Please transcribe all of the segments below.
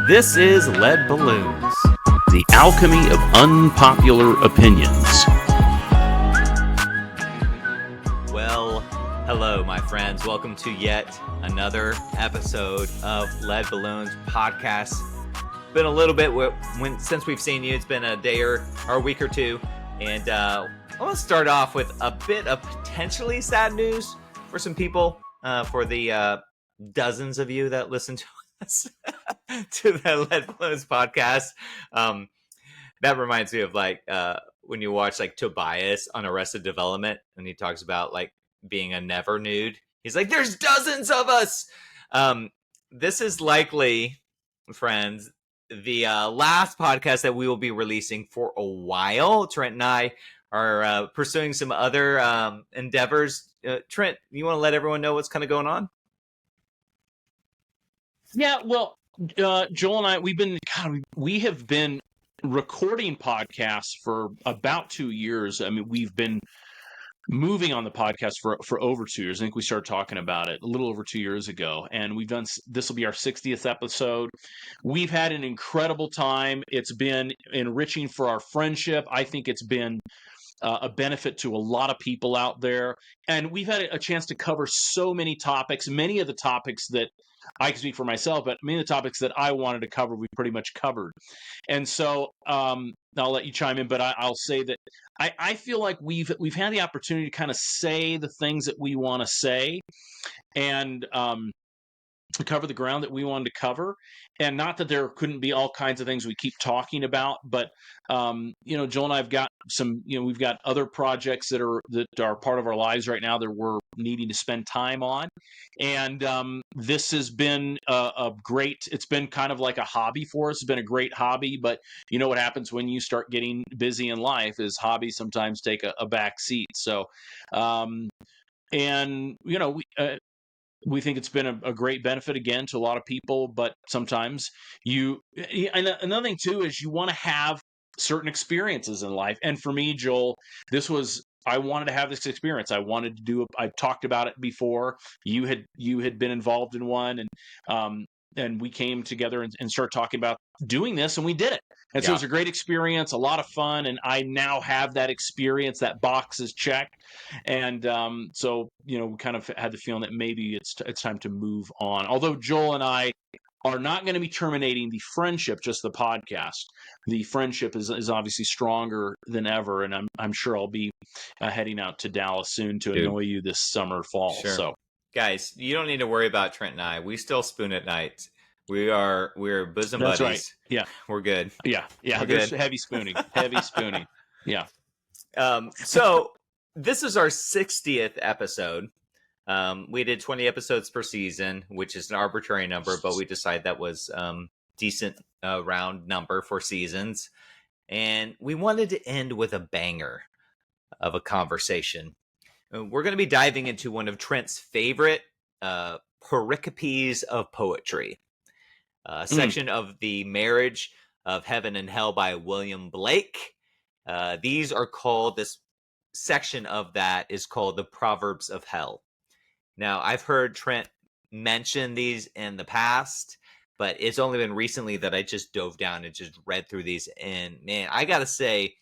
This is Lead Balloons, the alchemy of unpopular opinions. Well, hello, my friends. Welcome to yet another episode of Lead Balloons podcast. Been a little bit since we've seen you. It's been a day or a week or two, and I want to start off with a bit of potentially sad news for some people, for the dozens of you that listen to us to the Lead Balloons podcast. That reminds me of when you watch Tobias on Arrested Development, and he talks about being a never nude. He's like, "There's dozens of us." This is likely, friends, the last podcast that we will be releasing for a while. Trent and I are pursuing some other endeavors. Trent, you want to let everyone know what's kind of going on? Yeah, well, Joel and I, we have been recording podcasts for about 2 years. I mean, we've been moving on the podcast for over 2 years. I think we started talking about it a little over 2 years ago, and this will be our 60th episode. We've had an incredible time. It's been enriching for our friendship. I think it's been a benefit to a lot of people out there, and we've had a chance to cover so many topics. Many of the topics that I can speak for myself, but many of the topics that I wanted to cover, we pretty much covered. And so I'll let you chime in, but I'll say that I feel like we've had the opportunity to kind of say the things that we want to say, and to cover the ground that we wanted to cover. And not that there couldn't be all kinds of things we keep talking about, but Joel and I've got we've got other projects that are part of our lives right now that we're needing to spend time on. And this has been it's been kind of like a hobby for us. It's been a great hobby, but you know what happens when you start getting busy in life is hobbies sometimes take a back seat. So, we think it's been a great benefit again to a lot of people, but sometimes and another thing too is you want to have certain experiences in life. And for me, Joel, I wanted to have this experience. I wanted to do I've talked about it before. You had been involved in one, and we came together and started talking about doing this, and we did it. And so it was a great experience, a lot of fun, and I now have that experience. That box is checked, and so we kind of had the feeling that maybe it's time to move on. Although Joel and I are not going to be terminating the friendship, just the podcast. The friendship is obviously stronger than ever, and I'm sure I'll be heading out to Dallas soon to annoy you this summer, fall. Sure. So, guys, you don't need to worry about Trent and I. We still spoon at night. We're bosom That's buddies. right. Yeah, we're good. Yeah. We're There's good. heavy spooning. Yeah. So this is our 60th episode. We did 20 episodes per season, which is an arbitrary number, but we decided that was decent round number for seasons. And we wanted to end with a banger of a conversation. We're going to be diving into one of Trent's favorite pericopes of poetry, a section of The Marriage of Heaven and Hell by William Blake. This section of that is called the Proverbs of Hell. Now, I've heard Trent mention these in the past, but it's only been recently that I just dove down and just read through these. And man, I got to say,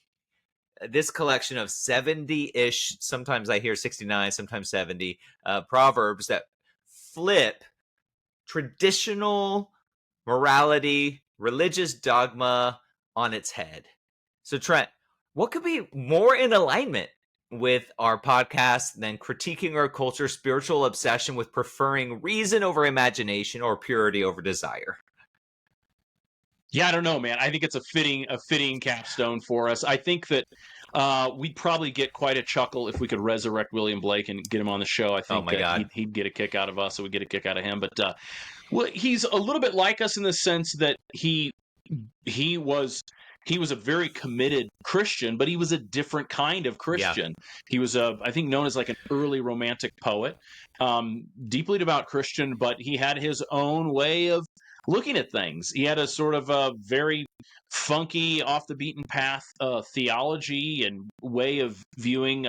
this collection of 70-ish, sometimes I hear 69, sometimes 70, proverbs that flip traditional morality, religious dogma on its head. So Trent, what could be more in alignment with our podcast than critiquing our culture's spiritual obsession with preferring reason over imagination or purity over desire? Yeah, I don't know, man. I think it's a fitting capstone for us. I think that we'd probably get quite a chuckle if we could resurrect William Blake and get him on the show. I think he'd get a kick out of us, so we'd get a kick out of him. But he's a little bit like us in the sense that he was a very committed Christian, but he was a different kind of Christian. Yeah. He was I think known as like an early romantic poet, deeply devout Christian, but he had his own way of looking at things. He had a sort of a very funky, off the beaten path theology and way of viewing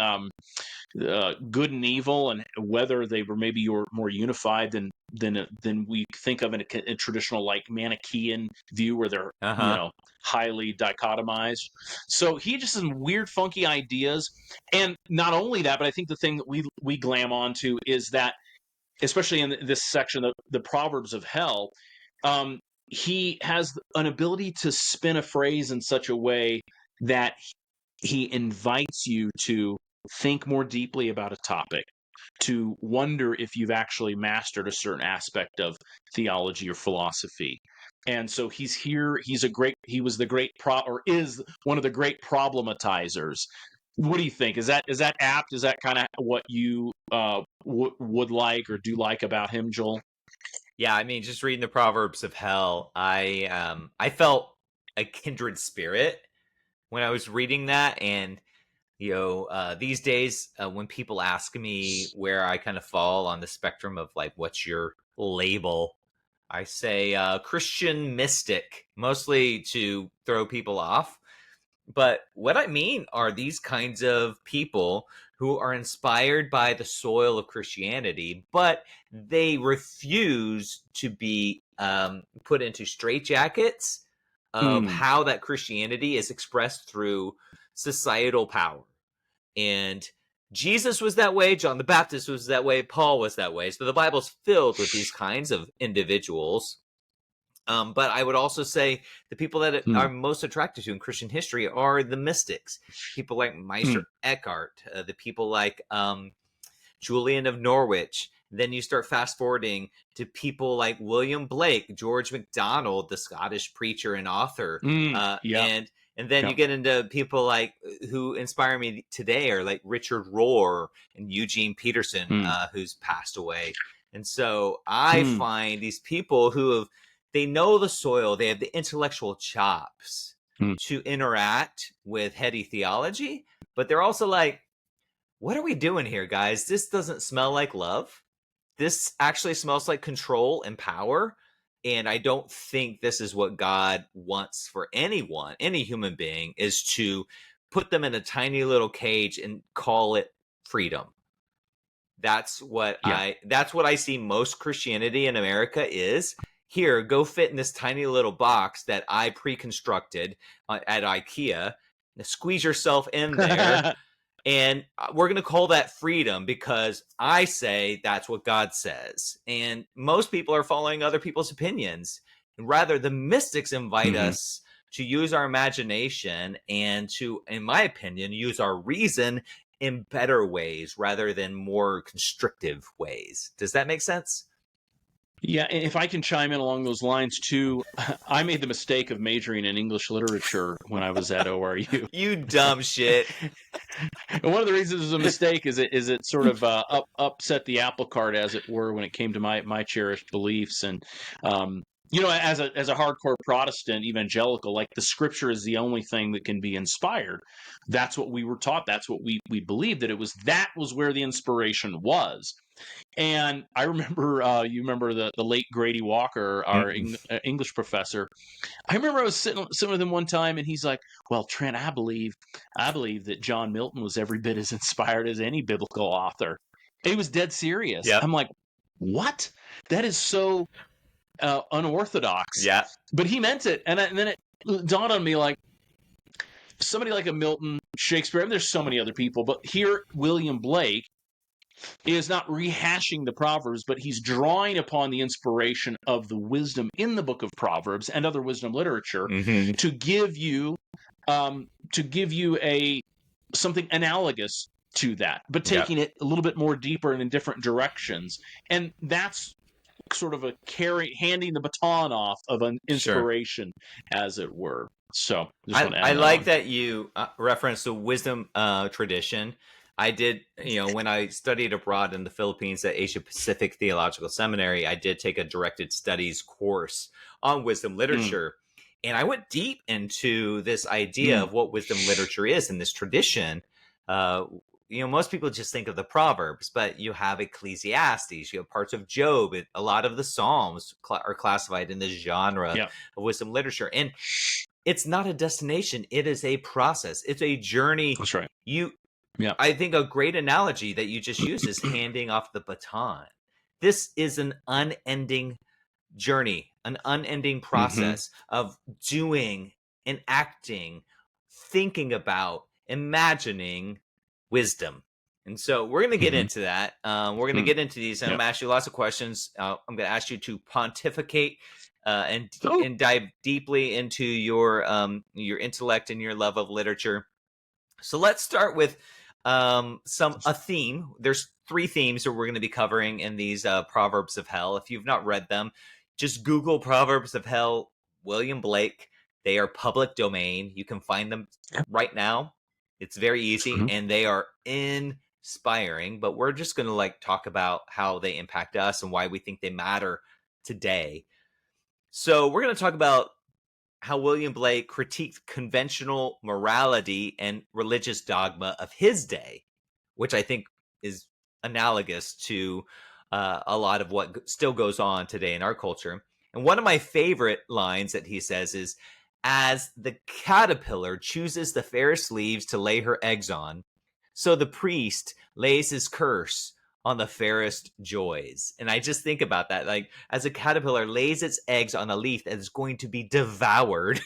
good and evil, and whether they were maybe more unified than we think of in a traditional like Manichaean view, where they're Uh-huh. highly dichotomized. So he just has some weird, funky ideas, and not only that, but I think the thing that we glam onto is that, especially in this section, the Proverbs of Hell, he has an ability to spin a phrase in such a way that he invites you to think more deeply about a topic, to wonder if you've actually mastered a certain aspect of theology or philosophy. And so he's here. He was the great or is one of the great problematizers. What do you think? Is that apt? Is that kind of what you would like or do like about him, Joel? Yeah, I mean, just reading the Proverbs of Hell, I felt a kindred spirit when I was reading that. And these days, when people ask me where I kind of fall on the spectrum of like, what's your label, I say Christian mystic, mostly to throw people off. But what I mean are these kinds of people who are inspired by the soil of Christianity, but they refuse to be put into straitjackets of how that Christianity is expressed through societal power. And Jesus was that way, John the Baptist was that way, Paul was that way. So the Bible's filled with these kinds of individuals. But I would also say the people that are most attracted to in Christian history are the mystics. People like Meister Eckhart, the people like Julian of Norwich. Then you start fast forwarding to people like William Blake, George MacDonald, the Scottish preacher and author. And then you get into people like who inspire me today are like Richard Rohr and Eugene Peterson, who's passed away. And so I find these people they know the soil, they have the intellectual chops to interact with heady theology, but they're also like, what are we doing here, guys? This doesn't smell like love. This actually smells like control and power. And I don't think this is what God wants for anyone, any human being, is to put them in a tiny little cage and call it freedom. That's what I see most Christianity in America is. Here, go fit in this tiny little box that I pre-constructed at IKEA. Now, squeeze yourself in there. And we're going to call that freedom because I say that's what God says. And most people are following other people's opinions. And rather, the mystics invite us to use our imagination and to, in my opinion, use our reason in better ways rather than more constrictive ways. Does that make sense? Yeah, and if I can chime in along those lines too, I made the mistake of majoring in English literature when I was at ORU. You dumb shit. And one of the reasons it was a mistake is it sort of upset the apple cart, as it were, when it came to my cherished beliefs. And as a hardcore Protestant evangelical, like, the Scripture is the only thing that can be inspired. That's what we were taught. That's what we believed, that was where the inspiration was. And I remember, you remember the late Grady Walker, our English professor. I remember I was sitting with him one time, and he's like, "Well, Trent, I believe that John Milton was every bit as inspired as any biblical author." He was dead serious. Yep. I'm like, "What? That is so unorthodox." Yeah. But he meant it, and then it dawned on me, like, somebody like a Milton, Shakespeare. I mean, there's so many other people, but here William Blake is not rehashing the Proverbs, but he's drawing upon the inspiration of the wisdom in the book of Proverbs and other wisdom literature to give you something analogous to that, but taking it a little bit more deeper and in different directions. And that's sort of handing the baton off of an inspiration, as it were. So I like that you referenced the wisdom tradition. I did, when I studied abroad in the Philippines at Asia Pacific Theological Seminary, I did take a directed studies course on wisdom literature. And I went deep into this idea of what wisdom literature is in this tradition. Most people just think of the Proverbs, but you have Ecclesiastes, you have parts of Job. A lot of the Psalms are classified in this genre of wisdom literature. And it's not a destination. It is a process. It's a journey. That's right. Yeah. I think a great analogy that you just used is handing off the baton. This is an unending journey, an unending Mm-hmm. process of doing and acting, thinking about, imagining wisdom. And so we're going to get Mm-hmm. into that. We're going to Mm. get into these, and I'm Yeah. going to ask you lots of questions. I'm going to ask you to pontificate Oh. and dive deeply into your intellect and your love of literature. So let's start with a theme. There's three themes that we're going to be covering in these Proverbs of Hell. If you've not read them, just Google Proverbs of Hell, William Blake. They are public domain. You can find them right now. It's very easy, Mhm. and they are inspiring. But we're just going to talk about how they impact us and why we think they matter today. So we're going to talk about how William Blake critiqued conventional morality and religious dogma of his day, which I think is analogous to a lot of what still goes on today in our culture. And one of my favorite lines that he says is, as the caterpillar chooses the fairest leaves to lay her eggs on, so the priest lays his curse on the fairest joys. And I just think about that. Like, as a caterpillar lays its eggs on a leaf that is going to be devoured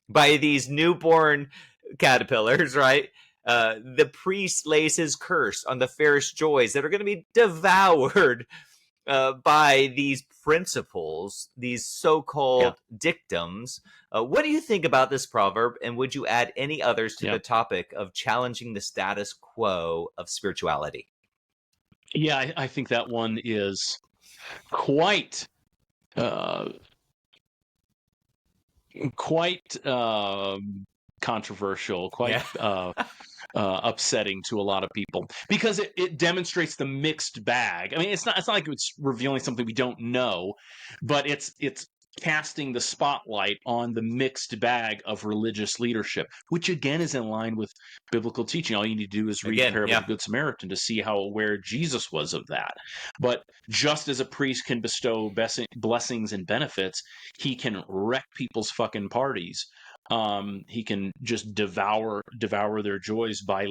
by these newborn caterpillars, right? The priest lays his curse on the fairest joys that are going to be devoured by these principles, these Yeah. so-called dictums. What do you think about this proverb, and would you add any others to Yeah. the topic of challenging the status quo of spirituality? Yeah. I think that one is quite, uh, quite controversial, quite Yeah. upsetting to a lot of people because it demonstrates the mixed bag. I mean, it's not like it's revealing something we don't know, but it's casting the spotlight on the mixed bag of religious leadership, which again is in line with biblical teaching. All you need to do is read the Again, parable of yeah. the Good Samaritan to see how aware Jesus was of that. But just as a priest can bestow blessings and benefits, he can wreck people's fucking parties. He can just devour their joys by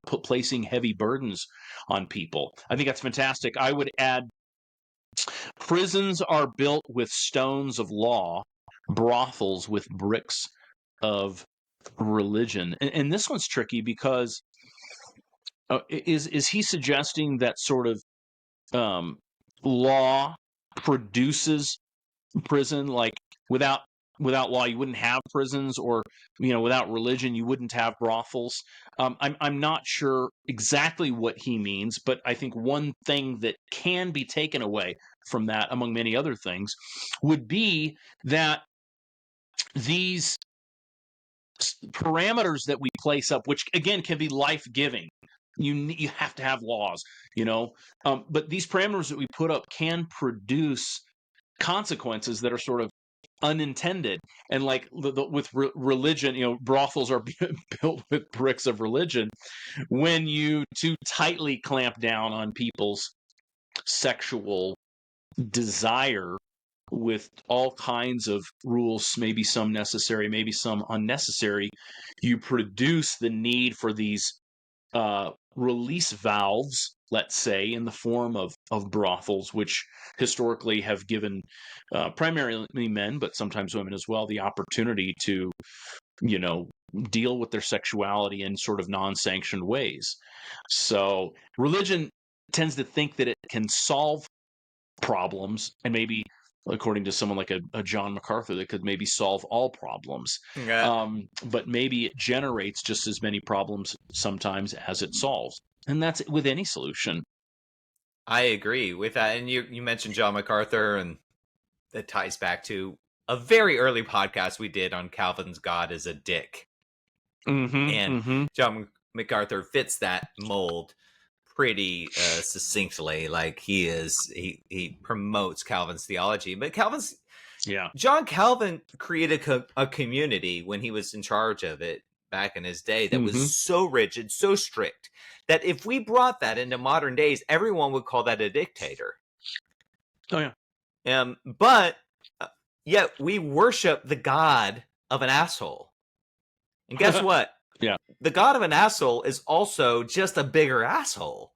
placing heavy burdens on people. I think that's fantastic. I would add, prisons are built with stones of law, brothels with bricks of religion. And this one's tricky because is he suggesting that sort of um, law produces prison? Like without law you wouldn't have prisons, or without religion you wouldn't have brothels. I'm not sure exactly what he means, but I think one thing that can be taken away from that, among many other things, would be that these parameters that we place up, which again can be life-giving, you have to have laws, but these parameters that we put up can produce consequences that are sort of unintended. And like with religion, brothels are built with bricks of religion. When you too tightly clamp down on people's sexual desire with all kinds of rules, maybe some necessary, maybe some unnecessary, you produce the need for these release valves, let's say, in the form of brothels, which historically have given primarily men, but sometimes women as well, the opportunity to, you know, deal with their sexuality in sort of non-sanctioned ways. So religion tends to think that it can solve problems, and maybe according to someone like a John MacArthur, that could maybe solve all problems. Yeah. But maybe it generates just as many problems sometimes as it solves. And that's with any solution. I agree with that. And you mentioned John MacArthur, and that ties back to a very early podcast we did on Calvin's God is a Dick. Mm-hmm. And Mm-hmm. John MacArthur fits that mold pretty succinctly. Like he promotes Calvin's theology, but Yeah. John Calvin created a community when he was in charge of it back in his day that was Mm-hmm. so rigid, so strict, that if we brought that into modern days, everyone would call that a dictator. Oh yeah. But yet we worship the God of an asshole. And guess what? Yeah. the God of an asshole is also just a bigger asshole.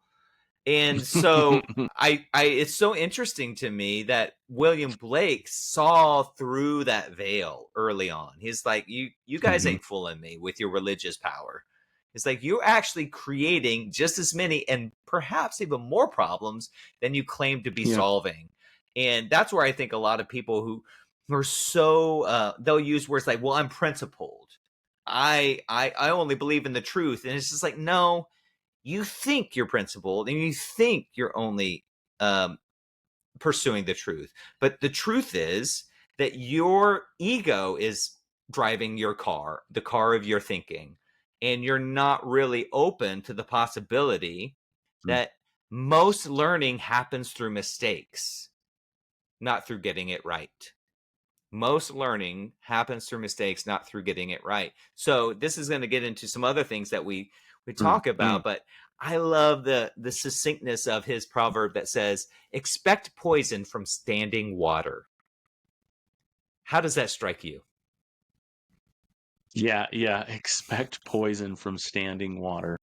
And so it's so interesting to me that William Blake saw through that veil early on. He's like, you guys ain't fooling me with your religious power. It's like, you're actually creating just as many and perhaps even more problems than you claim to be solving. And that's where I think a lot of people who are so, they'll use words like, well, I'm principled. I only believe in the truth. And it's just like, no, you think you're principled and you think you're only pursuing the truth. But the truth is that your ego is driving your car, the car of your thinking. And you're not really open to the possibility that most learning happens through mistakes, not through getting it right. Most learning happens through mistakes, not through getting it right. So this is going to get into some other things that we talk about, but I love the succinctness of his proverb that says, expect poison from standing water. How does that strike you? Yeah. Expect poison from standing water.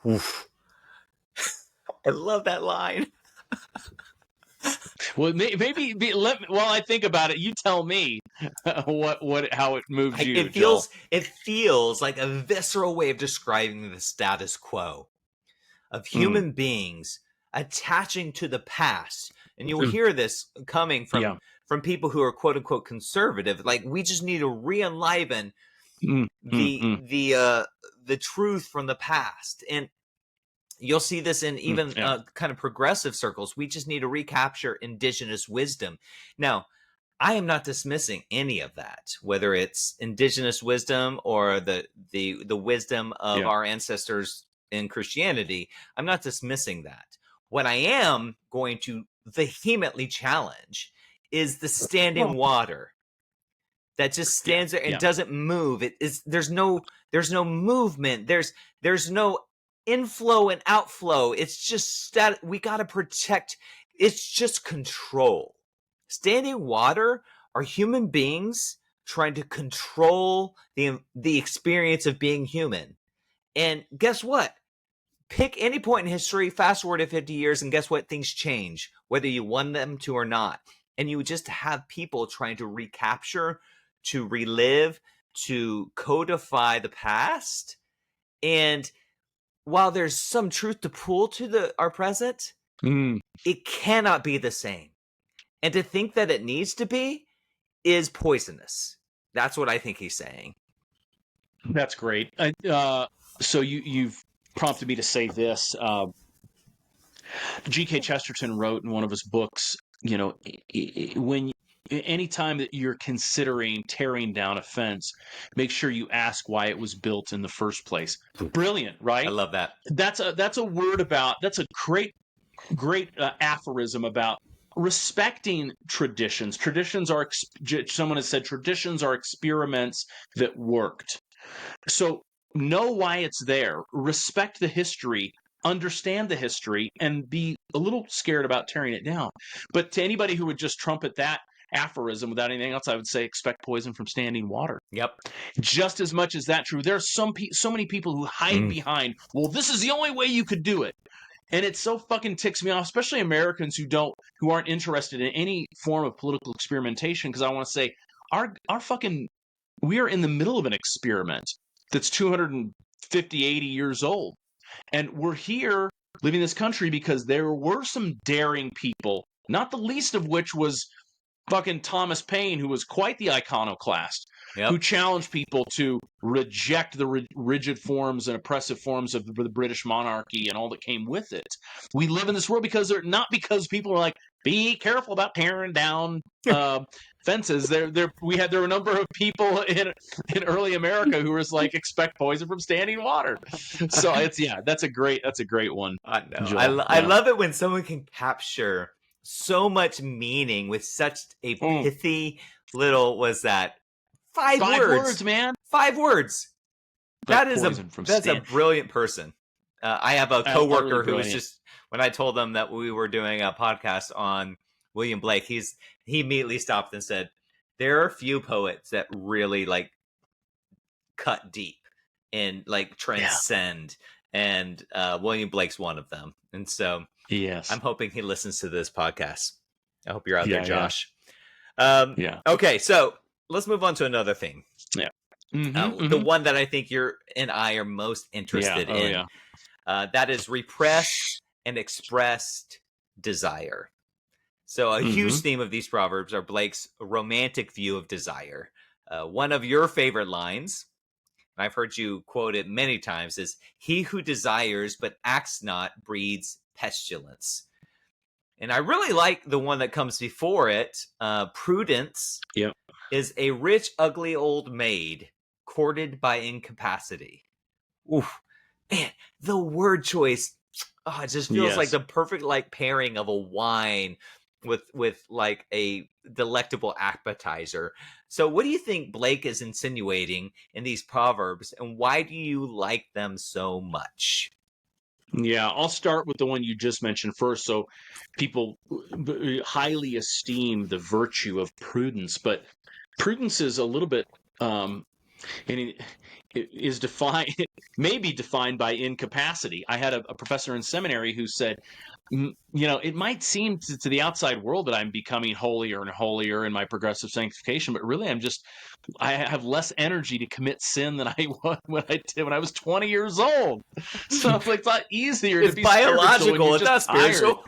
Oof. I love that line. Well, maybe while I think about it, you tell me how it moves you. It feels like a visceral way of describing the status quo of human beings attaching to the past. And you'll hear this coming from people who are quote unquote conservative. Like, we just need to re-enliven the truth from the past. And you'll see this in even kind of progressive circles. We just need to recapture indigenous wisdom. Now, I am not dismissing any of that, whether it's indigenous wisdom or the wisdom of our ancestors in Christianity. I'm not dismissing that. What I am going to vehemently challenge is the standing water that just stands there and doesn't move. There's no movement. There's no inflow and outflow. It's just that we got to protect. It's just control. Standing water are human beings trying to control the experience of being human. And guess what? Pick any point in history, fast forward to 50 years, and guess what? Things change, whether you want them to or not. And you just have people trying to recapture, to relive, to codify the past. And while there's some truth to pull to our present, it cannot be the same. And to think that it needs to be is poisonous. That's what I think he's saying. That's great. So you've prompted me to say this. G.K. Chesterton wrote in one of his books, anytime that you're considering tearing down a fence, make sure you ask why it was built in the first place. Brilliant, right? I love that. That's a word about, that's a great aphorism about respecting traditions. Someone has said traditions are experiments that worked. So know why it's there. Respect the history. Understand the history and be a little scared about tearing it down. But to anybody who would just trumpet that aphorism without anything else, I would say expect poison from standing water. Yep. Just as much as that true. There are so many people who hide behind, well, this is the only way you could do it. And it so fucking ticks me off, especially Americans who aren't interested in any form of political experimentation, because I want to say we are in the middle of an experiment that's 250, 80 years old. And we're here living in this country because there were some daring people, not the least of which was fucking Thomas Paine, who was quite the iconoclast, who challenged people to reject the rigid forms and oppressive forms of the British monarchy and all that came with it. We live in this world not because people are like, be careful about tearing down fences. There were a number of people in early America who was like, expect poison from standing water. So that's a great one. I know. I love it when someone can capture so much meaning with such a pithy little, was that 5 words, man. 5 words. That's a brilliant person. I have a coworker who was just, when I told them that we were doing a podcast on William Blake, he immediately stopped and said, there are few poets that really like cut deep. and like transcend. And William Blake's one of them. And so Yes. I'm hoping he listens to this podcast. I hope you're out there, Yeah, Josh. Yeah. Okay, so let's move on to another thing. Yeah. The one that I think you're and I are most interested in. That is repressed and expressed desire. So a huge theme of these proverbs are Blake's romantic view of desire. One of your favorite lines, and I've heard you quote it many times, is "He who desires but acts not breeds pestilence." And I really like the one that comes before it. Prudence is a rich, ugly old maid courted by incapacity. Oof. Man, the word choice, it just feels like the perfect like pairing of a wine with like a delectable appetizer. So what do you think Blake is insinuating in these proverbs, and why do you like them so much? Yeah, I'll start with the one you just mentioned first. So people highly esteem the virtue of prudence, but prudence is a little bit and it is defined, may be defined by incapacity. I had a professor in seminary who said, it might seem to the outside world that I'm becoming holier and holier in my progressive sanctification, but really I have less energy to commit sin than I was when I was 20 years old. So it's not easier to be biological. It's not tired. spiritual.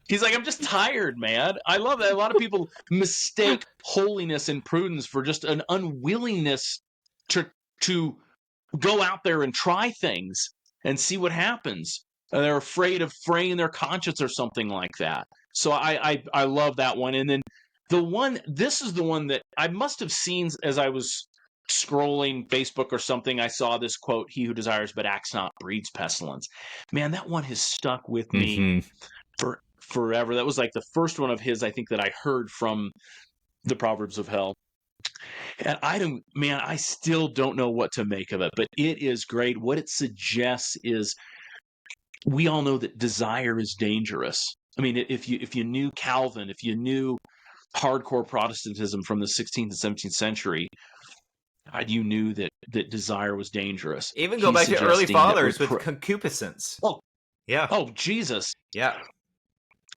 He's like, I'm just tired, man. I love that. A lot of people mistake holiness and prudence for just an unwillingness to go out there and try things and see what happens. They're afraid of fraying their conscience or something like that. So I love that one. And then this is the one that I must have seen as I was scrolling Facebook or something. I saw this quote, "He who desires but acts not breeds pestilence." Man, that one has stuck with me for forever. That was like the first one of his, I think, that I heard from the Proverbs of Hell. And I still don't know what to make of it, but it is great. What it suggests is, we all know that desire is dangerous. I mean, if you knew Calvin, if you knew hardcore Protestantism from the 16th and 17th century, you knew that desire was dangerous. Even go back to early fathers with concupiscence. Oh, yeah. Oh, Jesus. Yeah.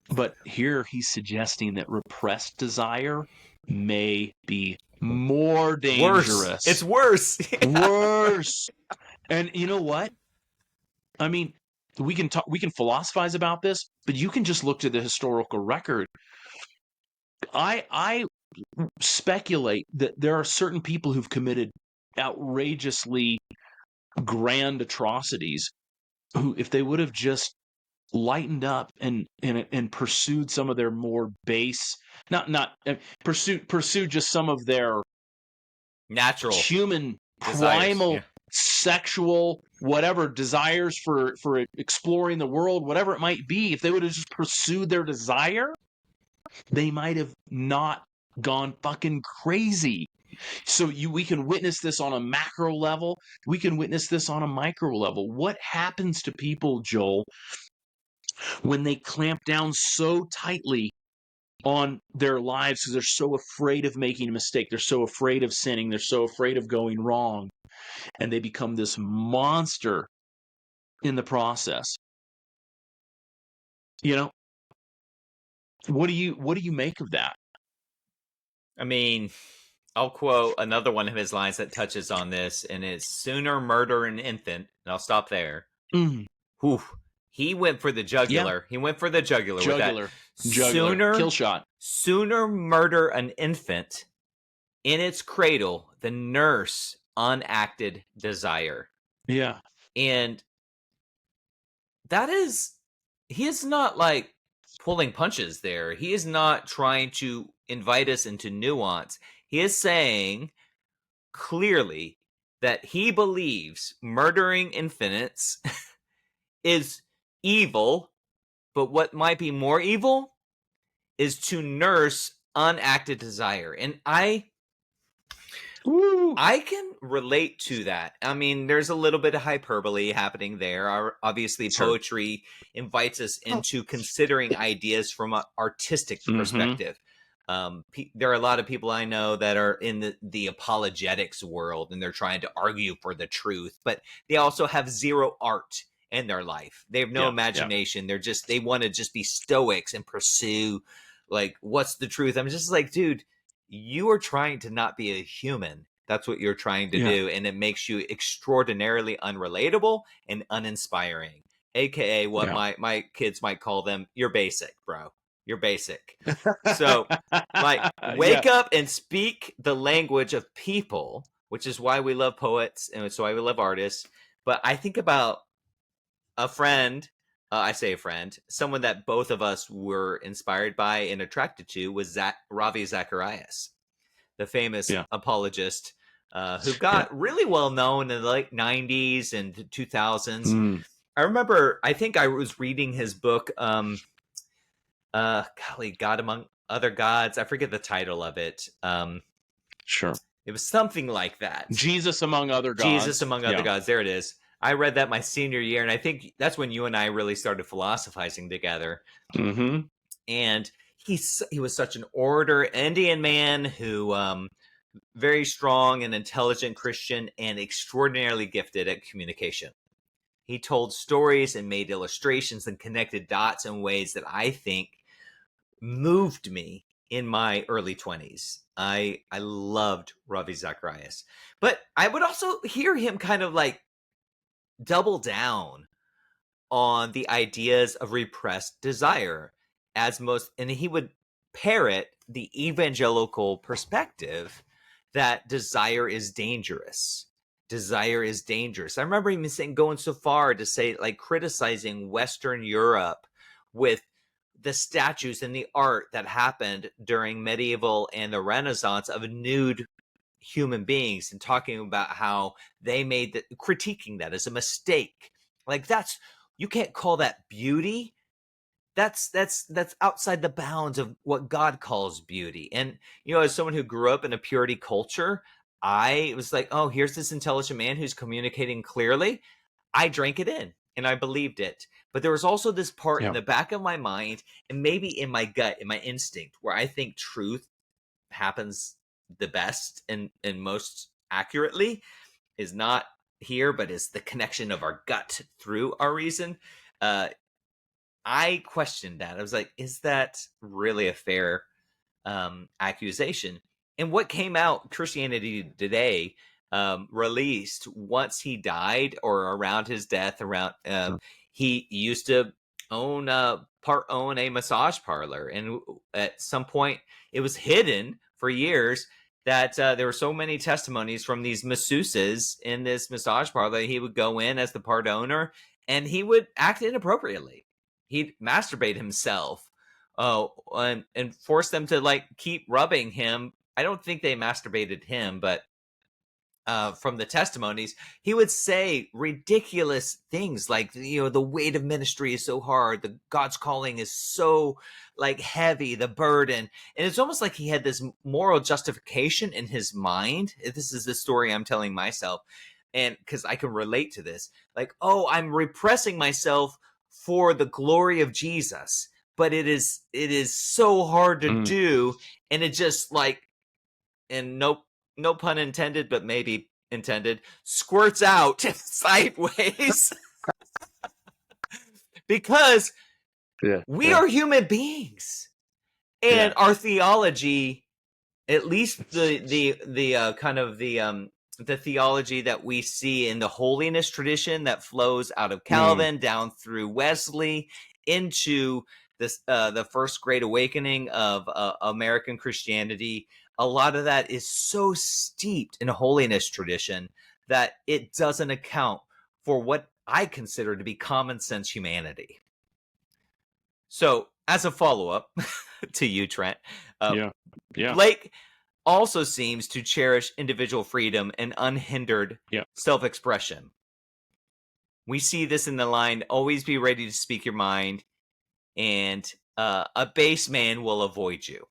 But here he's suggesting that repressed desire may be more dangerous. It's worse. Worse. And you know what? I mean, we can philosophize about this, but you can just look to the historical record. I speculate that there are certain people who've committed outrageously grand atrocities who, if they would have just lightened up and pursued some of their more base, pursued just some of their natural human desires, primal sexual whatever desires for exploring the world, whatever it might be, if they would have just pursued their desire, they might have not gone fucking crazy. So we can witness this on a macro level. We can witness this on a micro level. What happens to people, Joel, when they clamp down so tightly on their lives because they're so afraid of making a mistake, they're so afraid of sinning, they're so afraid of going wrong, and they become this monster in the process? What do you make of that? I mean, I'll quote another one of his lines that touches on this, and it's "Sooner murder an infant," and I'll stop there. Whew. He went for the jugular. He went for the jugular with that. Jugular. Kill shot. Sooner murder an infant in its cradle than nurse unacted desire. Yeah. And he is not like pulling punches there. He is not trying to invite us into nuance. He is saying clearly that he believes murdering infants is evil, but what might be more evil is to nurse unacted desire. And I can relate to that. I mean, there's a little bit of hyperbole happening there. Obviously, poetry invites us into considering ideas from an artistic perspective. There are a lot of people I know that are in the apologetics world, and they're trying to argue for the truth, but they also have zero art in their life. They have no imagination. They want to just be stoics and pursue, like, what's the truth? I'm just like, dude, you are trying to not be a human. That's what you're trying to do, and it makes you extraordinarily unrelatable and uninspiring. AKA what my kids might call them, you're basic, bro. You're basic. So, like, wake up and speak the language of people, which is why we love poets and it's why we love artists. But I think about a friend, I say a friend, someone that both of us were inspired by and attracted to was Ravi Zacharias, the famous apologist who got really well known in the late 90s and 2000s. I remember, I think I was reading his book, golly, God Among Other Gods. I forget the title of it. Sure. It was something like that. Jesus Among Other Gods. Jesus Among Other Gods. There it is. I read that my senior year, and I think that's when you and I really started philosophizing together. Mm-hmm. And he was such an orator, Indian man who very strong and intelligent Christian and extraordinarily gifted at communication. He told stories and made illustrations and connected dots in ways that I think moved me in my early 20s. I loved Ravi Zacharias. But I would also hear him kind of like double down on the ideas of repressed desire and he would parrot the evangelical perspective that desire is dangerous. Desire is dangerous. I remember him going so far to say, like, criticizing Western Europe with the statues and the art that happened during medieval and the Renaissance of nude human beings, and talking about how they made critiquing that as a mistake. Like, you can't call that beauty. That's outside the bounds of what God calls beauty. And, as someone who grew up in a purity culture, I was like, oh, here's this intelligent man who's communicating clearly. I drank it in and I believed it. But there was also this part in the back of my mind, and maybe in my gut, in my instinct, where I think truth happens the best and most accurately is not here, but is the connection of our gut through our reason. I questioned that. I was like, is that really a fair accusation? And what came out, Christianity Today released once he died, or around his death, he used to own a massage parlor, and at some point it was hidden for years that there were so many testimonies from these masseuses in this massage parlor. He would go in as the part owner and he would act inappropriately. He'd masturbate himself and force them to, like, keep rubbing him. I don't think they masturbated him, but from the testimonies, he would say ridiculous things like, the weight of ministry is so hard, the God's calling is so, like, heavy, the burden. And it's almost like he had this moral justification in his mind. This is the story I'm telling myself, and because I can relate to this, like, oh, I'm repressing myself for the glory of Jesus, but it is so hard to do, and it just, like, and no pun intended, but maybe intended, squirts out sideways because we are human beings, and our theology, at least the kind of the theology that we see in the holiness tradition that flows out of Calvin down through Wesley into this the first great awakening of American Christianity. A lot of that is so steeped in a holiness tradition that it doesn't account for what I consider to be common sense humanity. So, as a follow-up to you, Trent, Blake also seems to cherish individual freedom and unhindered self-expression. We see this in the line, always be ready to speak your mind, and a base man will avoid you.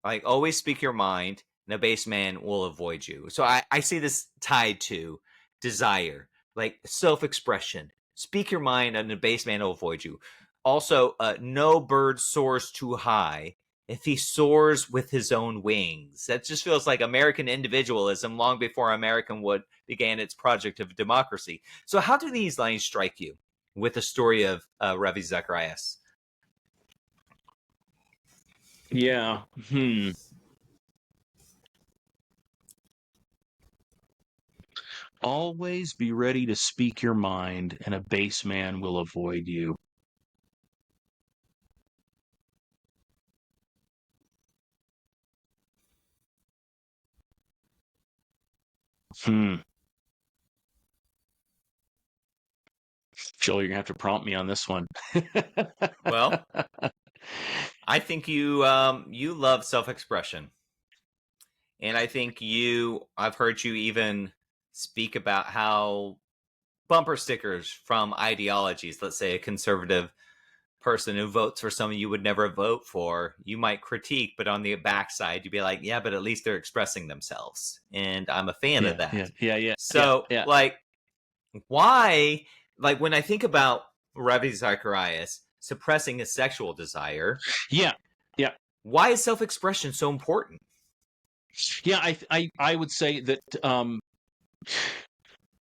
Like, always speak your mind, and a base man will avoid you. So I see this tied to desire, like self-expression. Speak your mind, and a base man will avoid you. Also, no bird soars too high if he soars with his own wings. That just feels like American individualism long before American would began its project of democracy. So how do these lines strike you with the story of Ravi Zacharias? Yeah. Always be ready to speak your mind, and a base man will avoid you. Joel, you're gonna have to prompt me on this one. Well, I think you you love self-expression. And I think I've heard you even speak about how bumper stickers from ideologies, let's say a conservative person who votes for someone you would never vote for, you might critique, but on the backside, you'd be like, yeah, but at least they're expressing themselves. And I'm a fan of that. So, like, why, like, when I think about Ravi Zacharias suppressing his sexual desire, Yeah. why is self expression so important? Yeah, I would say that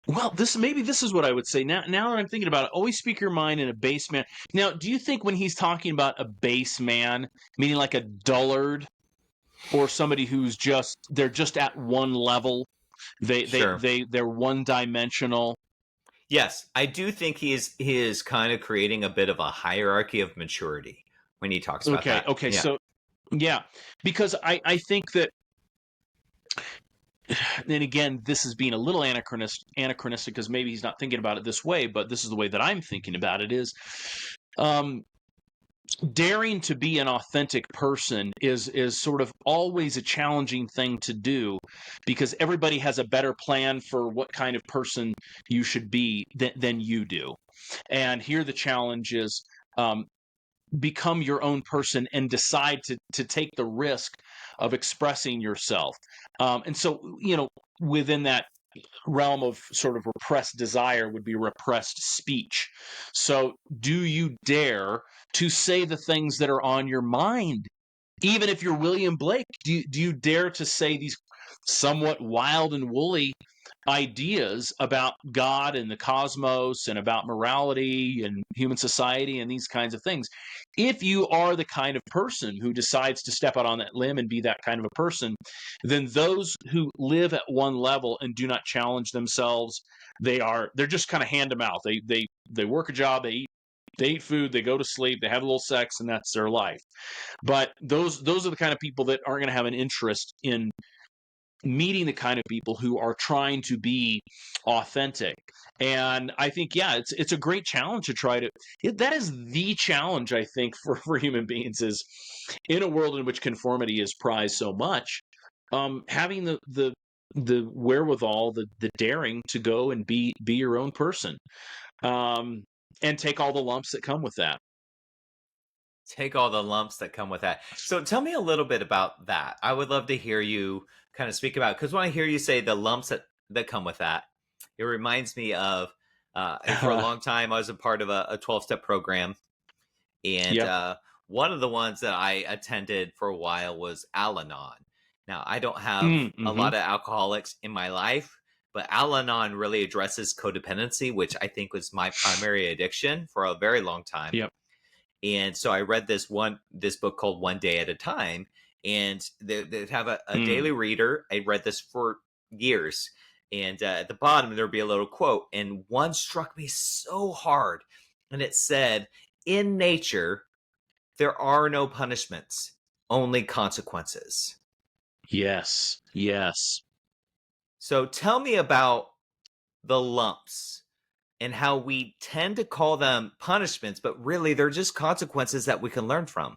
well, this is what I would say. Now that I'm thinking about it, always speak your mind in a base man. Now, do you think when he's talking about a base man, meaning like a dullard or somebody who's they're just at one level, they're one dimensional? Yes, I do think he is kind of creating a bit of a hierarchy of maturity when he talks about that. Okay, so yeah, because I think that, and again, this is being a little anachronistic because maybe he's not thinking about it this way, but this is the way that I'm thinking about it is daring to be an authentic person is sort of always a challenging thing to do because everybody has a better plan for what kind of person you should be than you do. And here the challenge is become your own person and decide to take the risk of expressing yourself. And so, within that realm of sort of repressed desire would be repressed speech. So, do you dare to say the things that are on your mind? Even if you're William Blake, do you dare to say these somewhat wild and woolly ideas about God and the cosmos and about morality and human society and these kinds of things? If you are the kind of person who decides to step out on that limb and be that kind of a person, then those who live at one level and do not challenge themselves, they're just kind of hand to mouth. They work a job, they eat food, they go to sleep, they have a little sex, and that's their life. But those are the kind of people that aren't going to have an interest in meeting the kind of people who are trying to be authentic. And I think, yeah, it's a great challenge to try to. That is the challenge, I think, for human beings is in a world in which conformity is prized so much. Having the wherewithal, the daring to go and be your own person, and take all the lumps that come with that. Take all the lumps that come with that. So tell me a little bit about that. I would love to hear you kind of speak about, because when I hear you say the lumps that come with that, it reminds me of for a long time I was a part of a 12-step program, and one of the ones that I attended for a while was Al-Anon. Now, I don't have a lot of alcoholics in my life, but Al-Anon really addresses codependency, which I think was my primary addiction for a very long time. Yep. And so I read this book called One Day at a Time, and they have a daily reader. I read this for years, and at the bottom there'd be a little quote, and one struck me so hard, and it said, "In nature, there are no punishments, only consequences." Yes. So tell me about the lumps and how we tend to call them punishments, but really they're just consequences that we can learn from.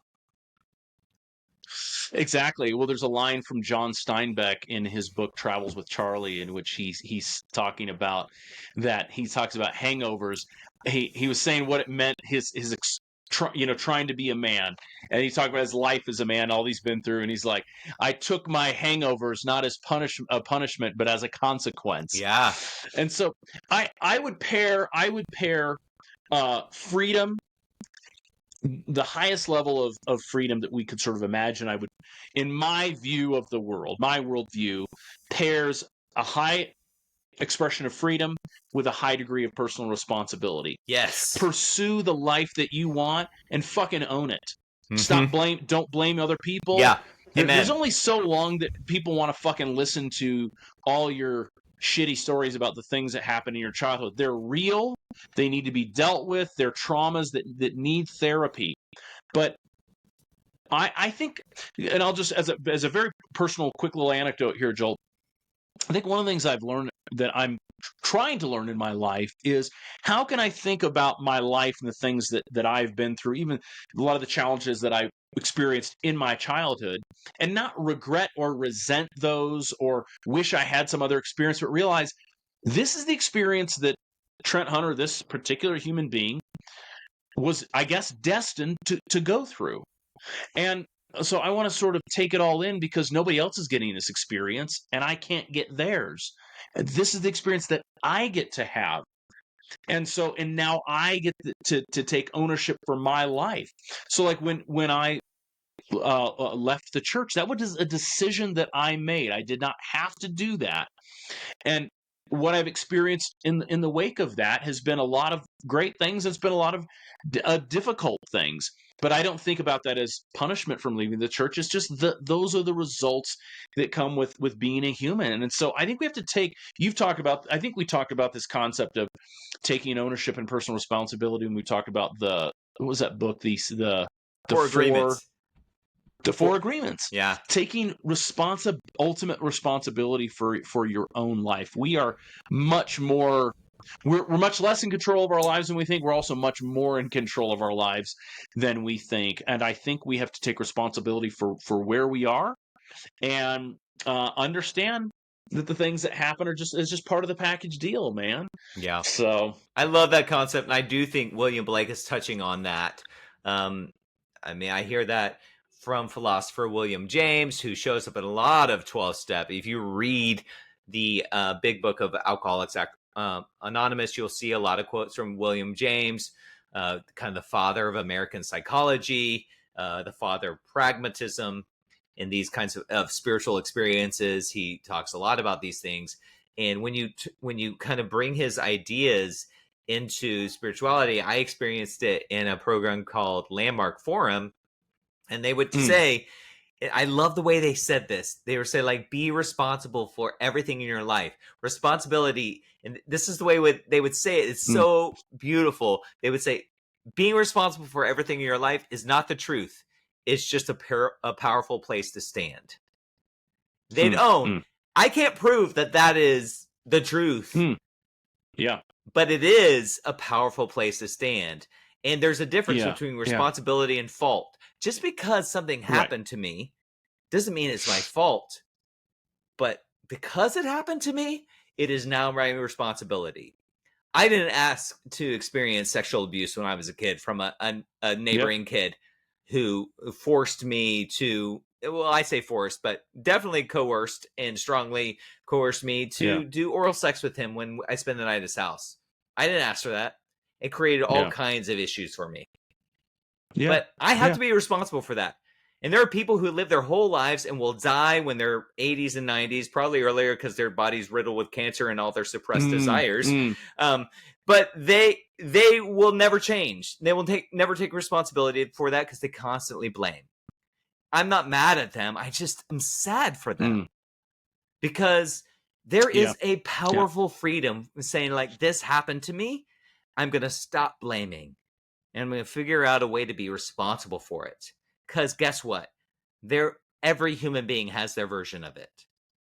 Exactly. Well, there's a line from John Steinbeck in his book Travels with Charlie, in which he's talking about that. He talks about hangovers. He was saying what it meant, trying to be a man, and he talked about his life as a man, all he's been through, and he's like, I took my hangovers not as a punishment, but as a consequence. Yeah. And so I would pair freedom the highest level of freedom that we could sort of imagine, I would, in my view of the world, my worldview, pairs a high expression of freedom with a high degree of personal responsibility. Yes. Pursue the life that you want and fucking own it. Mm-hmm. Don't blame other people. Yeah. There's Amen. only so long that people want to fucking listen to all your shitty stories about the things that happened in your childhood. They're real. They need to be dealt with. They're traumas that need therapy. But I think, and I'll just, as a very personal, quick little anecdote here, Joel, I think one of the things I've learned that I'm trying to learn in my life is how can I think about my life and the things that I've been through, even a lot of the challenges that I experienced in my childhood, and not regret or resent those or wish I had some other experience, but realize this is the experience that Trent Hunter, this particular human being, was, I guess, destined to go through. And so I want to sort of take it all in because nobody else is getting this experience and I can't get theirs. And this is the experience that I get to have. And so, and now I get to take ownership for my life. So like when I left the church, that was a decision that I made. I did not have to do that. And what I've experienced in the wake of that has been a lot of great things. It's been a lot of difficult things. But I don't think about that as punishment from leaving the church. It's just those are the results that come with being a human. And so I think we have to take. I think we talked about this concept of taking ownership and personal responsibility when we talked about what was that book? The Four agreements. The four agreements. Yeah. Taking ultimate responsibility for your own life. We are much more. We're much less in control of our lives than we think. We're also much more in control of our lives than we think. And I think we have to take responsibility for where we are and understand that the things that happen is just part of the package deal, man. Yeah. So I love that concept, and I do think William Blake is touching on that. I mean, I hear that from philosopher William James, who shows up in a lot of 12-step. If you read the big book of Alcoholics Anonymous, you'll see a lot of quotes from William James, kind of the father of American psychology, the father of pragmatism, in these kinds of spiritual experiences. He talks a lot about these things. And when you kind of bring his ideas into spirituality, I experienced it in a program called Landmark Forum. And they would say, I love the way they said this. They would say, like, be responsible for everything in your life. Responsibility, and this is the way they would say it. It's so beautiful. They would say, being responsible for everything in your life is not the truth. It's just a powerful place to stand. They'd own. I can't prove that is the truth. Yeah. But it is a powerful place to stand. And there's a difference between responsibility and fault. Just because something happened to me doesn't mean it's my fault. But because it happened to me, it is now my responsibility. I didn't ask to experience sexual abuse when I was a kid from a neighboring kid who forced me to, well, I say forced, but definitely coerced and strongly coerced me to do oral sex with him when I spent the night at his house. I didn't ask for that. It created all kinds of issues for me. Yeah. But I have to be responsible for that. And there are people who live their whole lives and will die when they're 80s and 90s, probably earlier because their body's riddled with cancer and all their suppressed desires. But they will never change. They will never take responsibility for that because they constantly blame. I'm not mad at them. I just am sad for them. Because there is a powerful freedom in saying, like, this happened to me. I'm going to stop blaming. And I'm going to figure out a way to be responsible for it. Because guess what? Every human being has their version of it.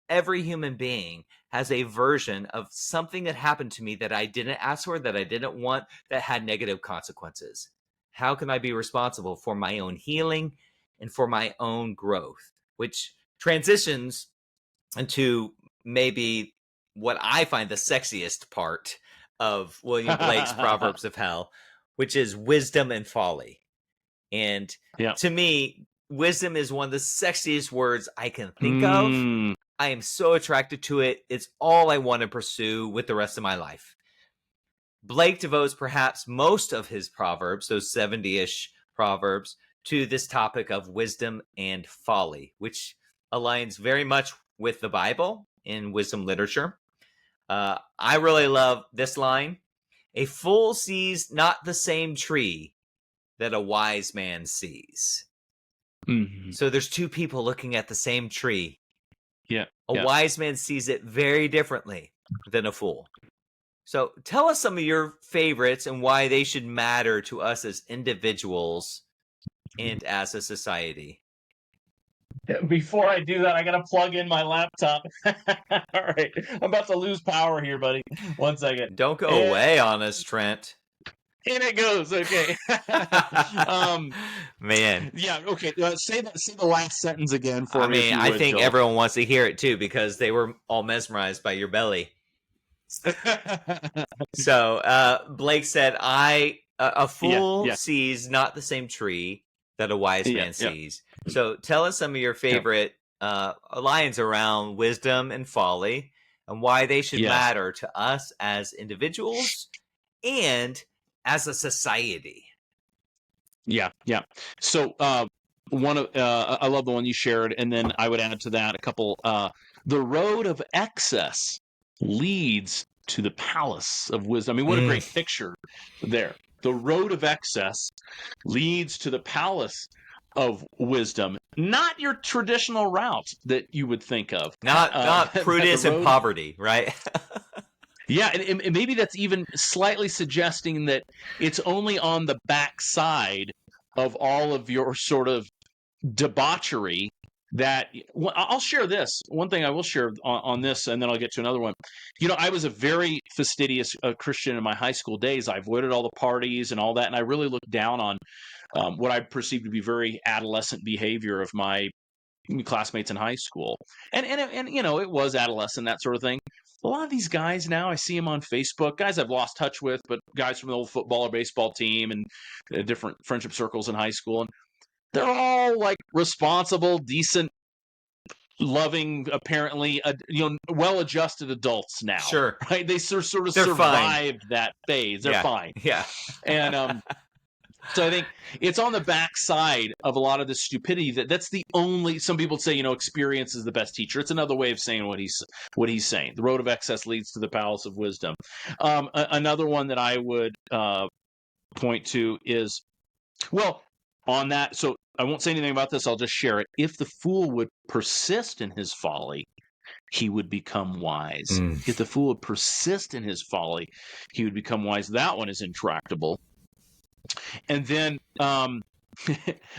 Every human being has a version of something that happened to me that I didn't ask for, that I didn't want, that had negative consequences. How can I be responsible for my own healing and for my own growth? Which transitions into maybe what I find the sexiest part of William Blake's Proverbs of Hell, which is wisdom and folly. And to me, wisdom is one of the sexiest words I can think of. I am so attracted to it. It's all I want to pursue with the rest of my life. Blake devotes perhaps most of his Proverbs, those 70-ish Proverbs to this topic of wisdom and folly, which aligns very much with the Bible in wisdom literature. I really love this line. A fool sees not the same tree that a wise man sees. Mm-hmm. So there's two people looking at the same tree. Yeah. A wise man sees it very differently than a fool. So tell us some of your favorites and why they should matter to us as individuals and as a society. Before I do that, I got to plug in my laptop. All right. I'm about to lose power here, buddy. 1 second. Don't go away on us, Trent. In it goes. Okay. Man. Yeah. Okay. Say the last sentence again for me. I mean, I think everyone wants to hear it too because they were all mesmerized by your belly. So Blake said, a fool sees not the same tree that a wise man sees. So tell us some of your favorite lines around wisdom and folly and why they should matter to us as individuals and as a society. Yeah. So one of I love the one you shared, and then I would add to that a couple. The road of excess leads to the palace of wisdom. I mean, what a great picture there. The road of excess leads to the palace of wisdom. Not your traditional route that you would think of. Not prudence and poverty, right? Yeah, and maybe that's even slightly suggesting that it's only on the backside of all of your sort of debauchery that I'll share this. One thing I will share on this, and then I'll get to another one. You know, I was a very fastidious Christian in my high school days. I avoided all the parties and all that, and I really looked down on what I perceived to be very adolescent behavior of my classmates in high school. And you know, it was adolescent, that sort of thing. A lot of these guys now, I see them on Facebook, guys I've lost touch with, but guys from the old football or baseball team and different friendship circles in high school. And they're all like responsible, decent, loving, apparently, well-adjusted adults now. Sure. Right? They sort of survived that phase. They're fine. Yeah. And so I think it's on the backside of a lot of the stupidity that's the only. Some people say, experience is the best teacher. It's another way of saying what he's saying. The road of excess leads to the palace of wisdom. Another one that I would point to is, on that. So I won't say anything about this. I'll just share it. If the fool would persist in his folly, he would become wise. If the fool would persist in his folly, he would become wise. That one is intractable. And then I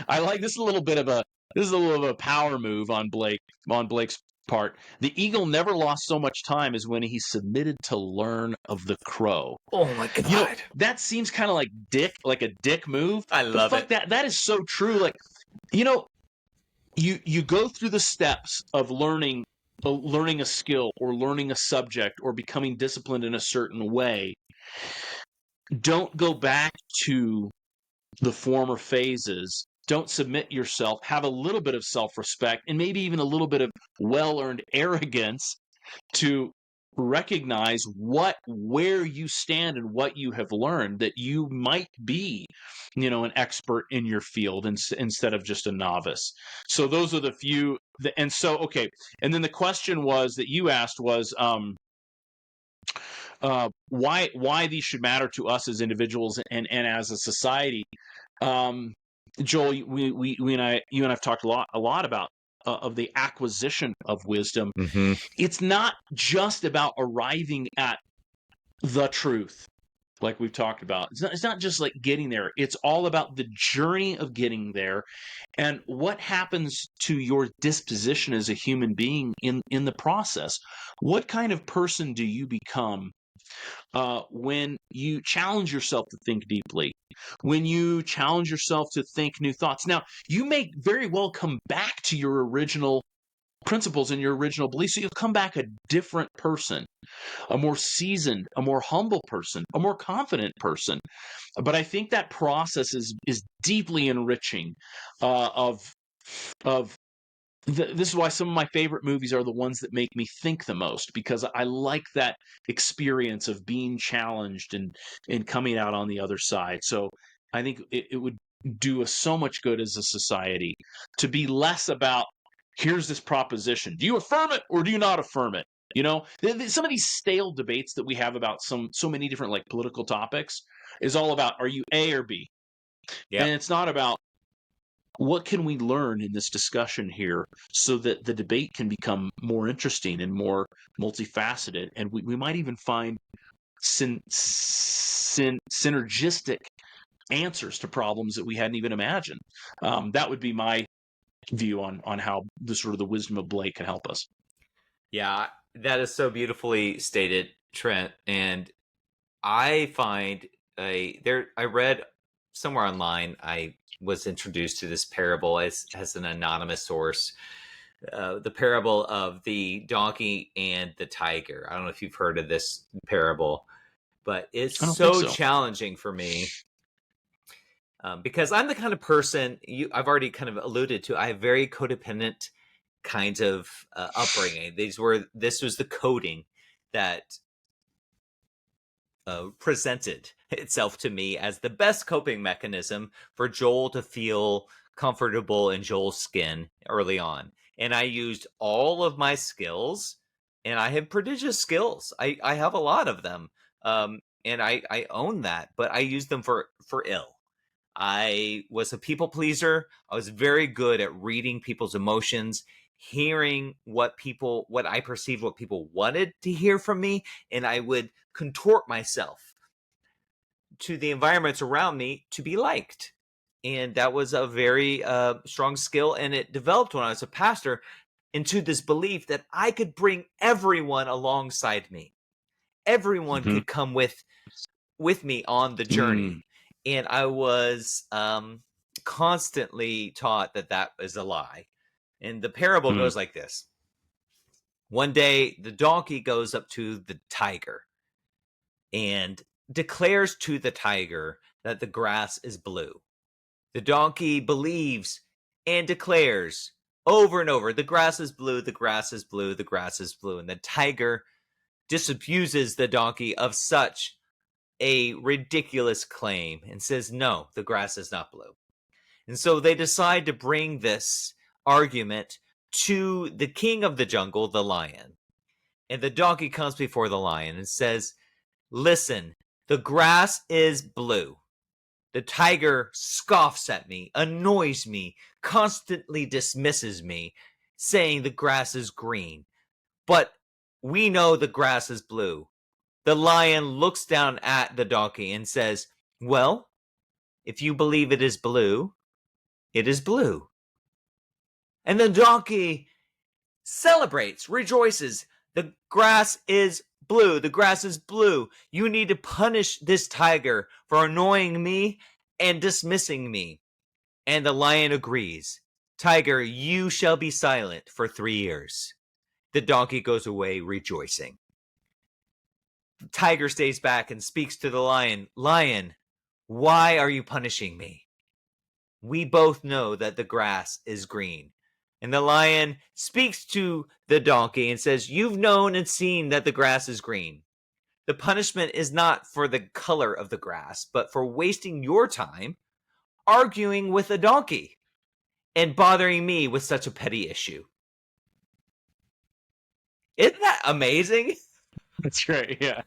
like this. Is a little bit of a power move on Blake's part. The eagle never lost so much time as when he submitted to learn of the crow. Oh my God! That seems kind of like a dick move. I love it. That is so true. Like, you go through the steps of learning a skill or learning a subject or becoming disciplined in a certain way. Don't go back to the former phases. Don't submit yourself. Have a little bit of self-respect and maybe even a little bit of well-earned arrogance to recognize where you stand and what you have learned, that you might be, an expert in your field instead of just a novice. So those are the few. And so, okay. And then the question that you asked was, why these should matter to us as individuals and as a society. Joel, you and I have talked a lot about of the acquisition of wisdom. Mm-hmm. It's not just about arriving at the truth, like we've talked about. It's not just like getting there. It's all about the journey of getting there, and what happens to your disposition as a human being in the process. What kind of person do you become when you challenge yourself to think deeply, when you challenge yourself to think new thoughts? Now, you may very well come back to your original principles and your original beliefs. So you'll come back a different person, a more seasoned, a more humble person, a more confident person. But I think that process is deeply enriching. This is why some of my favorite movies are the ones that make me think the most, because I like that experience of being challenged and coming out on the other side. So I think it would do us so much good as a society to be less about, here's this proposition. Do you affirm it or do you not affirm it? You know, some of these stale debates that we have about so many different like political topics is all about, are you A or B? Yeah. And it's not about, what can we learn in this discussion here so that the debate can become more interesting and more multifaceted, and we might even find synergistic answers to problems that we hadn't even imagined. That would be my view on how the sort of the wisdom of Blake can help us. Yeah, that is so beautifully stated, Trent. And I find I read somewhere online, I was introduced to this parable as an anonymous source. The parable of the donkey and the tiger. I don't know if you've heard of this parable, but it's I don't think so so. challenging for me. Because I'm the kind of person I've already kind of alluded to. I have very codependent kinds of upbringing. This was the coding that presented itself to me as the best coping mechanism for Joel to feel comfortable in Joel's skin early on. And I used all of my skills, and I have prodigious skills. I have a lot of them, and I own that. But I used them for ill. I was a people pleaser. I was very good at reading people's emotions, hearing what I perceived what people wanted to hear from me, and I would contort myself to the environments around me to be liked. And that was a very strong skill, and it developed when I was a pastor into this belief that I could bring everyone alongside me. Everyone Mm-hmm. could come with me on the journey. And I was constantly taught that is a lie. And the parable goes like this. One day, the donkey goes up to the tiger and declares to the tiger that the grass is blue. The donkey believes and declares over and over, the grass is blue, the grass is blue, the grass is blue. And the tiger disabuses the donkey of such a ridiculous claim and says, no, the grass is not blue. And so they decide to bring this argument to the king of the jungle, the lion. And the donkey comes before the lion and says, listen, the grass is blue. The tiger scoffs at me, annoys me, constantly dismisses me, saying the grass is green. But we know the grass is blue. The lion looks down at the donkey and says, well, if you believe it is blue, it is blue. And the donkey celebrates, rejoices. The grass is blue. The grass is blue. You need to punish this tiger for annoying me and dismissing me. And the lion agrees. Tiger, you shall be silent for 3 years. The donkey goes away rejoicing. The tiger stays back and speaks to the lion. Lion, why are you punishing me? We both know that the grass is green. And the lion speaks to the donkey and says, you've known and seen that the grass is green. The punishment is not for the color of the grass, but for wasting your time arguing with a donkey and bothering me with such a petty issue. Isn't that amazing? That's great. Yeah.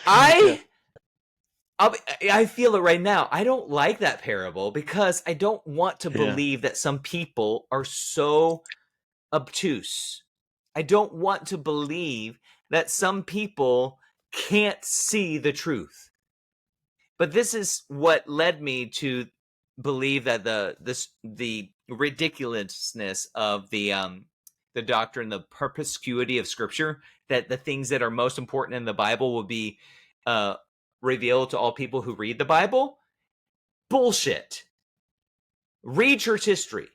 I feel it right now. I don't like that parable because I don't want to believe that some people are so obtuse. I don't want to believe that some people can't see the truth. But this is what led me to believe that the ridiculousness of the doctrine, the perspicuity of Scripture, that the things that are most important in the Bible will be revealed to all people who read the Bible. Bullshit. Read church history.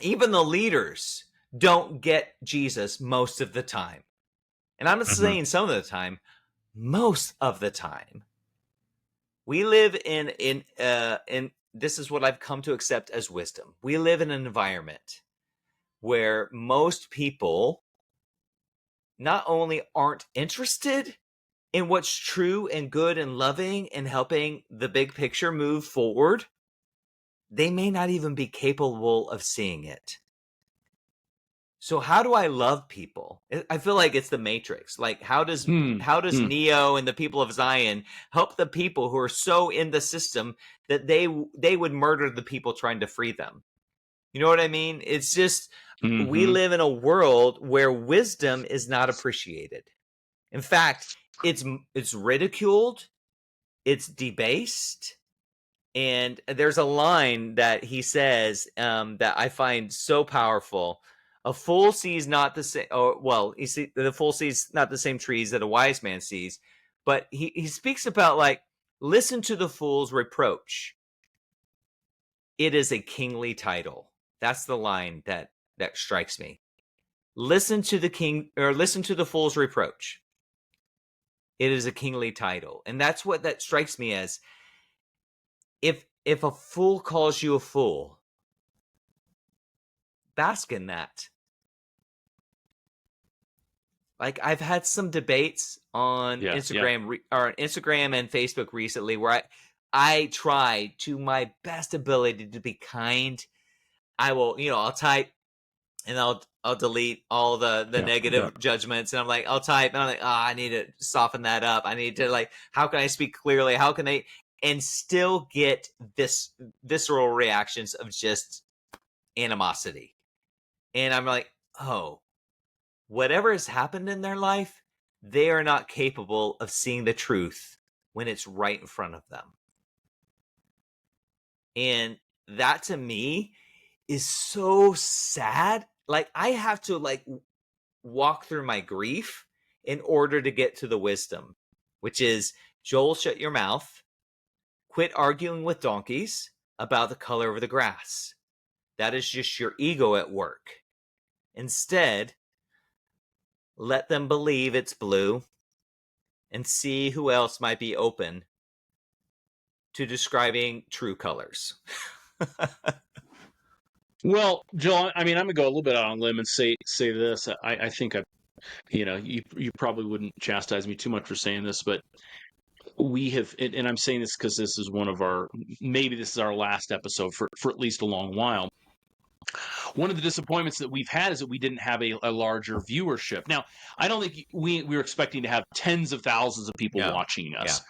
Even the leaders don't get Jesus most of the time. And I'm not saying some of the time, most of the time. We live in this is what I've come to accept as wisdom. We live in an environment where most people not only aren't interested in what's true and good and loving and helping the big picture move forward, they may not even be capable of seeing it. So how do I love people? I feel like it's the Matrix. Like how does Neo and the people of Zion help the people who are so in the system that they would murder the people trying to free them? You know what I mean? It's just we live in a world where wisdom is not appreciated. In fact, it's ridiculed, it's debased. And there's a line that he says that I find so powerful. A fool sees not the same, or well, the fool sees not the same trees that a wise man sees. But he speaks about like, listen to the fool's reproach. It is a kingly title. That's the line that strikes me. Listen to the fool's reproach. It is a kingly title, and that's what that strikes me as. If a fool calls you a fool, bask in that. Like I've had some debates on Instagram or Instagram and Facebook recently where I try to my best ability to be kind. I will, I'll type and I'll delete all the negative judgments, and I'm like, I'll type and I'm like, I need to soften that up. I need to like, how can I speak clearly? How can I, and still get this visceral reactions of just animosity. And I'm like, oh, whatever has happened in their life, they are not capable of seeing the truth when it's right in front of them. And that to me is so sad. Like I have to like walk through my grief in order to get to the wisdom, which is, Joel, shut your mouth. Quit arguing with donkeys about the color of the grass. That is just your ego at work. Instead, let them believe it's blue and see who else might be open to describing true colors. Well, Joel, I mean, I'm gonna go a little bit out on a limb and say this. I think you probably wouldn't chastise me too much for saying this, but we have, and I'm saying this because this is maybe this is our last episode for at least a long while. One of the disappointments that we've had is that we didn't have a larger viewership. Now, I don't think we were expecting to have tens of thousands of people watching us.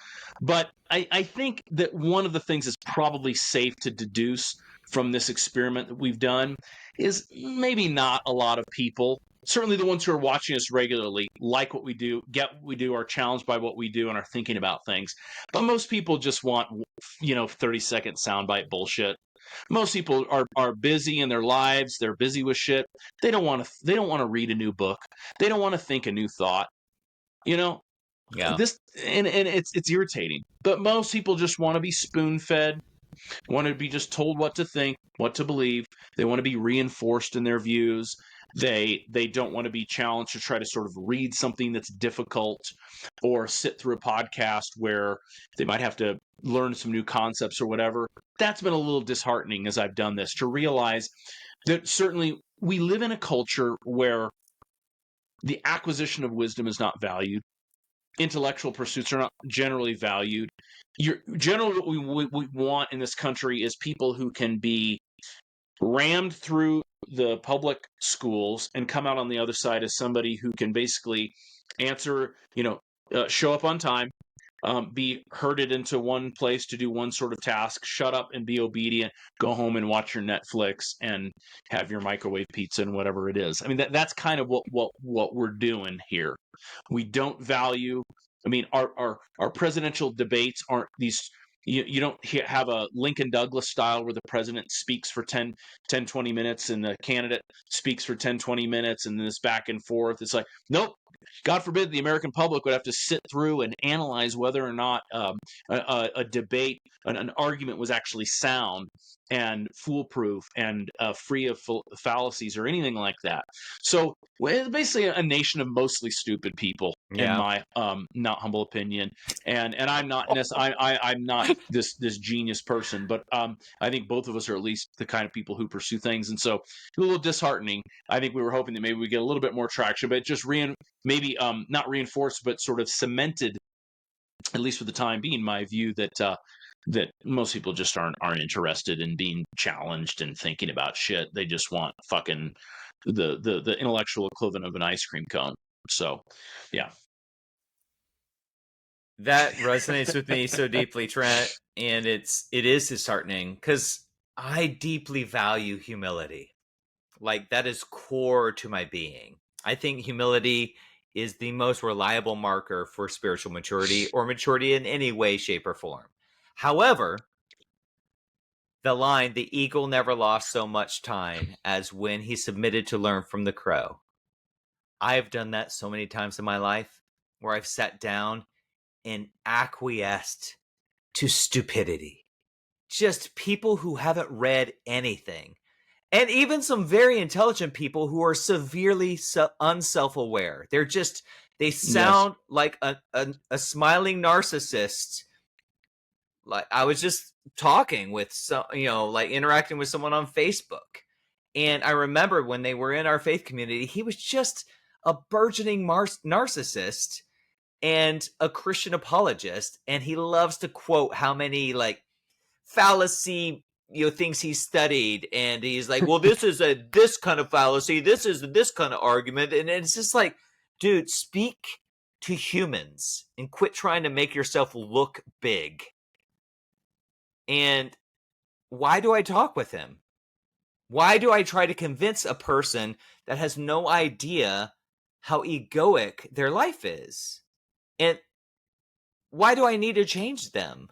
But I think that one of the things that's probably safe to deduce from this experiment that we've done is maybe not a lot of people, certainly the ones who are watching us regularly, like what we do, get what we do, are challenged by what we do, and are thinking about things. But most people just want, 30-second soundbite bullshit. Most people are busy in their lives. They're busy with shit. They don't want to read a new book. They don't want to think a new thought. This and it's irritating. But most people just want to be spoon-fed, want to be just told what to think, what to believe. They want to be reinforced in their views. They don't want to be challenged to try to sort of read something that's difficult or sit through a podcast where they might have to learn some new concepts or whatever. That's been a little disheartening as I've done this, to realize that certainly we live in a culture where the acquisition of wisdom is not valued. Intellectual pursuits are not generally valued. Generally, what we want in this country is people who can be rammed through the public schools and come out on the other side as somebody who can basically answer, show up on time, be herded into one place to do one sort of task, shut up and be obedient, go home and watch your Netflix and have your microwave pizza and whatever it is. I mean, that's kind of what we're doing here. We don't value, I mean, our presidential debates aren't these, you don't have a Lincoln Douglas style where the president speaks for 10, 20 minutes and the candidate speaks for 10, 20 minutes and then it's back and forth. It's like, nope. God forbid the American public would have to sit through and analyze whether or not a debate, an argument was actually sound and foolproof and free of fallacies or anything like that. So it's basically a nation of mostly stupid people, in my not humble opinion. And I'm not I'm not this genius person, but I think both of us are at least the kind of people who pursue things. And so a little disheartening. I think we were hoping that maybe we get a little bit more traction, but just maybe not reinforced, but sort of cemented at least for the time being, my view that most people just aren't interested in being challenged and thinking about shit. They just want fucking the intellectual equivalent of an ice cream cone. So, yeah. That resonates with me so deeply, Trent, and it is disheartening because I deeply value humility. Like, that is core to my being. I think humility is the most reliable marker for spiritual maturity or maturity in any way, shape, or form. However, the line, the eagle never lost so much time as when he submitted to learn from the crow. I have done that so many times in my life where I've sat down and acquiesced to stupidity. Just people who haven't read anything. And even some very intelligent people who are severely unself-aware. They Yes. sound like a smiling narcissist. Like, I was just talking with some, like interacting with someone on Facebook. And I remember when they were in our faith community, he was just a burgeoning narcissist and a Christian apologist. And he loves to quote how many like fallacy things he studied, and he's like, well, this is this kind of fallacy, this is this kind of argument, and it's just like, dude, speak to humans and quit trying to make yourself look big. And why do I talk with him? Why do I try to convince a person that has no idea how egoic their life is? And why do I need to change them?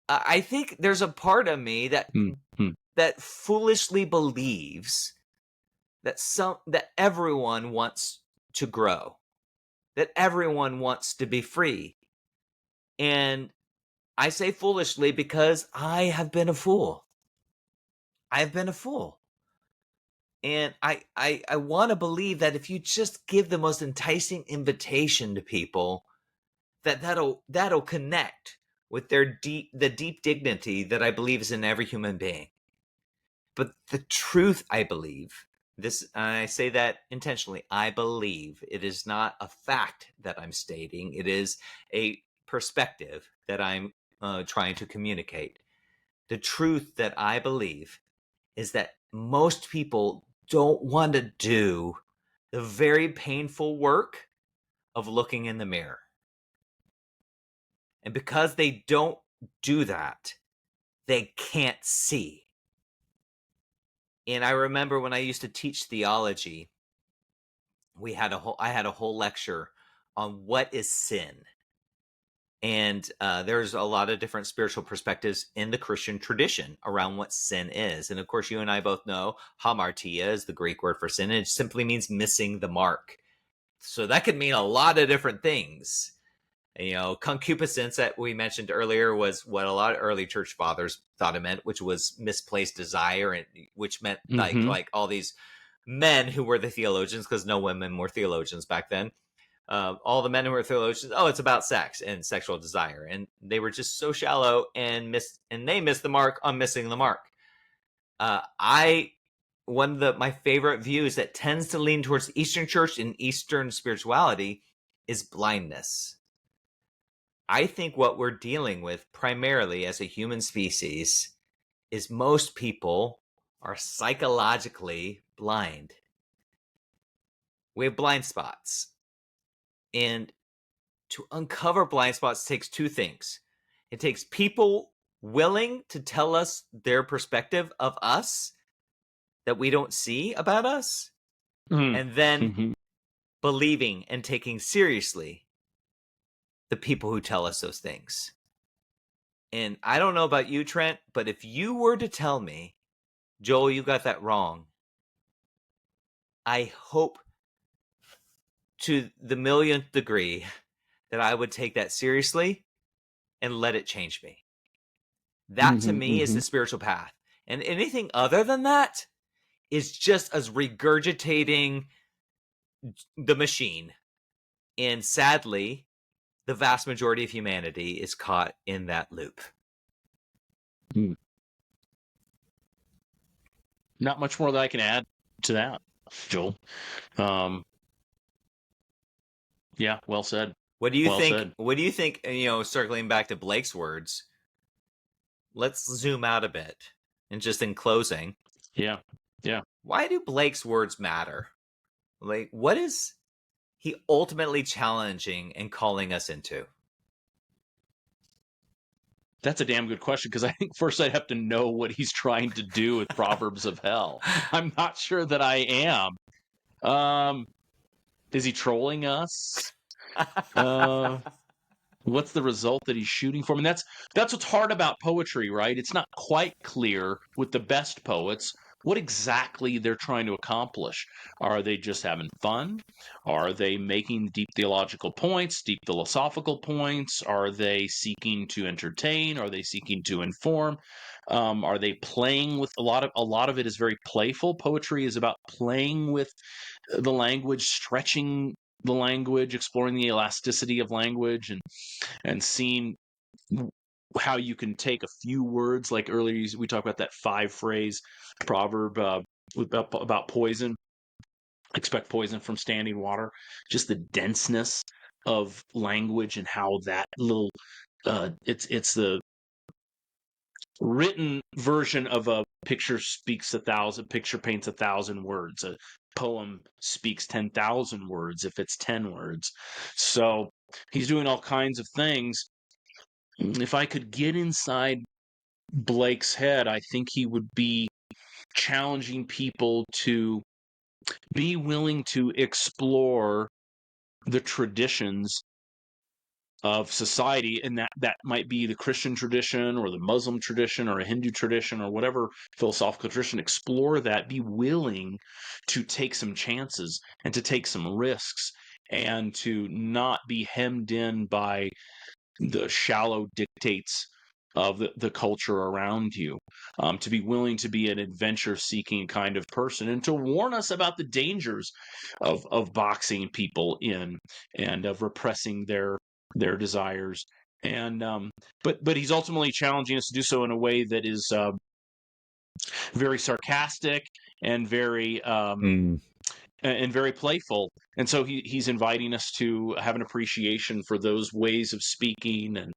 I think there's a part of me Mm-hmm. that foolishly believes that everyone wants to grow, that everyone wants to be free. And I say foolishly because I have been a fool. I've been a fool. And I want to believe that if you just give the most enticing invitation to people, that'll connect with the deep dignity that I believe is in every human being. But the truth, I believe, I say that intentionally, I believe it is not a fact that I'm stating. It is a perspective that I'm trying to communicate. The truth that I believe is that most people don't want to do the very painful work of looking in the mirror. And because they don't do that, they can't see. And I remember when I used to teach theology, I had a whole lecture on what is sin. And there's a lot of different spiritual perspectives in the Christian tradition around what sin is. And of course, you and I both know hamartia is the Greek word for sin, and it simply means missing the mark. So that could mean a lot of different things. Concupiscence that we mentioned earlier was what a lot of early church fathers thought it meant, which was misplaced desire, and which meant Mm-hmm. like all these men who were the theologians, because no women were theologians back then. All the men who were theologians, it's about sex and sexual desire, and they were just so shallow and they missed the mark on missing the mark. I One of my favorite views that tends to lean towards the Eastern Church and Eastern spirituality is blindness. I think what we're dealing with primarily as a human species is most people are psychologically blind. We have blind spots. And to uncover blind spots takes two things. It takes people willing to tell us their perspective of us that we don't see about us, and then Mm-hmm. believing and taking seriously the people who tell us those things. And I don't know about you, Trent, but if you were to tell me, Joel, you got that wrong, I hope to the millionth degree that I would take that seriously and let it change me. That to me is Mm-hmm. the spiritual path. And anything other than that is just us regurgitating the machine. And sadly, the vast majority of humanity is caught in that loop. Mm. Not much more that I can add to that, Joel. Yeah, well said. What do you Well think? said. What do you think? Circling back to Blake's words, let's zoom out a bit, and just in closing, Yeah. Yeah. why do Blake's words matter? Like, what is he ultimately challenging and calling us into? That's a damn good question, because I think first I'd have to know what he's trying to do with Proverbs of Hell. I'm not sure that I am. Is he trolling us? Uh, what's the result that he's shooting for? I mean, that's what's hard about poetry, right? It's not quite clear with the best poets what exactly they're trying to accomplish. Are they just having fun? Are they making deep theological points, deep philosophical points? Are they seeking to entertain? Are they seeking to inform? Are they playing with a lot of it is very playful. Poetry is about playing with the language, stretching the language, exploring the elasticity of language, and seeing how you can take a few words. Like earlier, we talked about that 5-phrase proverb about poison. Expect poison from standing water. Just the denseness of language and how that little it's the written version of a picture picture paints 1,000 words. A poem speaks 10,000 words if it's 10 words. So he's doing all kinds of things. If I could get inside Blake's head, I think he would be challenging people to be willing to explore the traditions of society, and that might be the Christian tradition or the Muslim tradition or a Hindu tradition or whatever philosophical tradition. Explore that, be willing to take some chances and to take some risks, and to not be hemmed in by the shallow dictates of the culture around you, to be willing to be an adventure-seeking kind of person, and to warn us about the dangers of boxing people in, and of repressing their desires. And but he's ultimately challenging us to do so in a way that is very sarcastic and very and very playful. And so he's inviting us to have an appreciation for those ways of speaking. And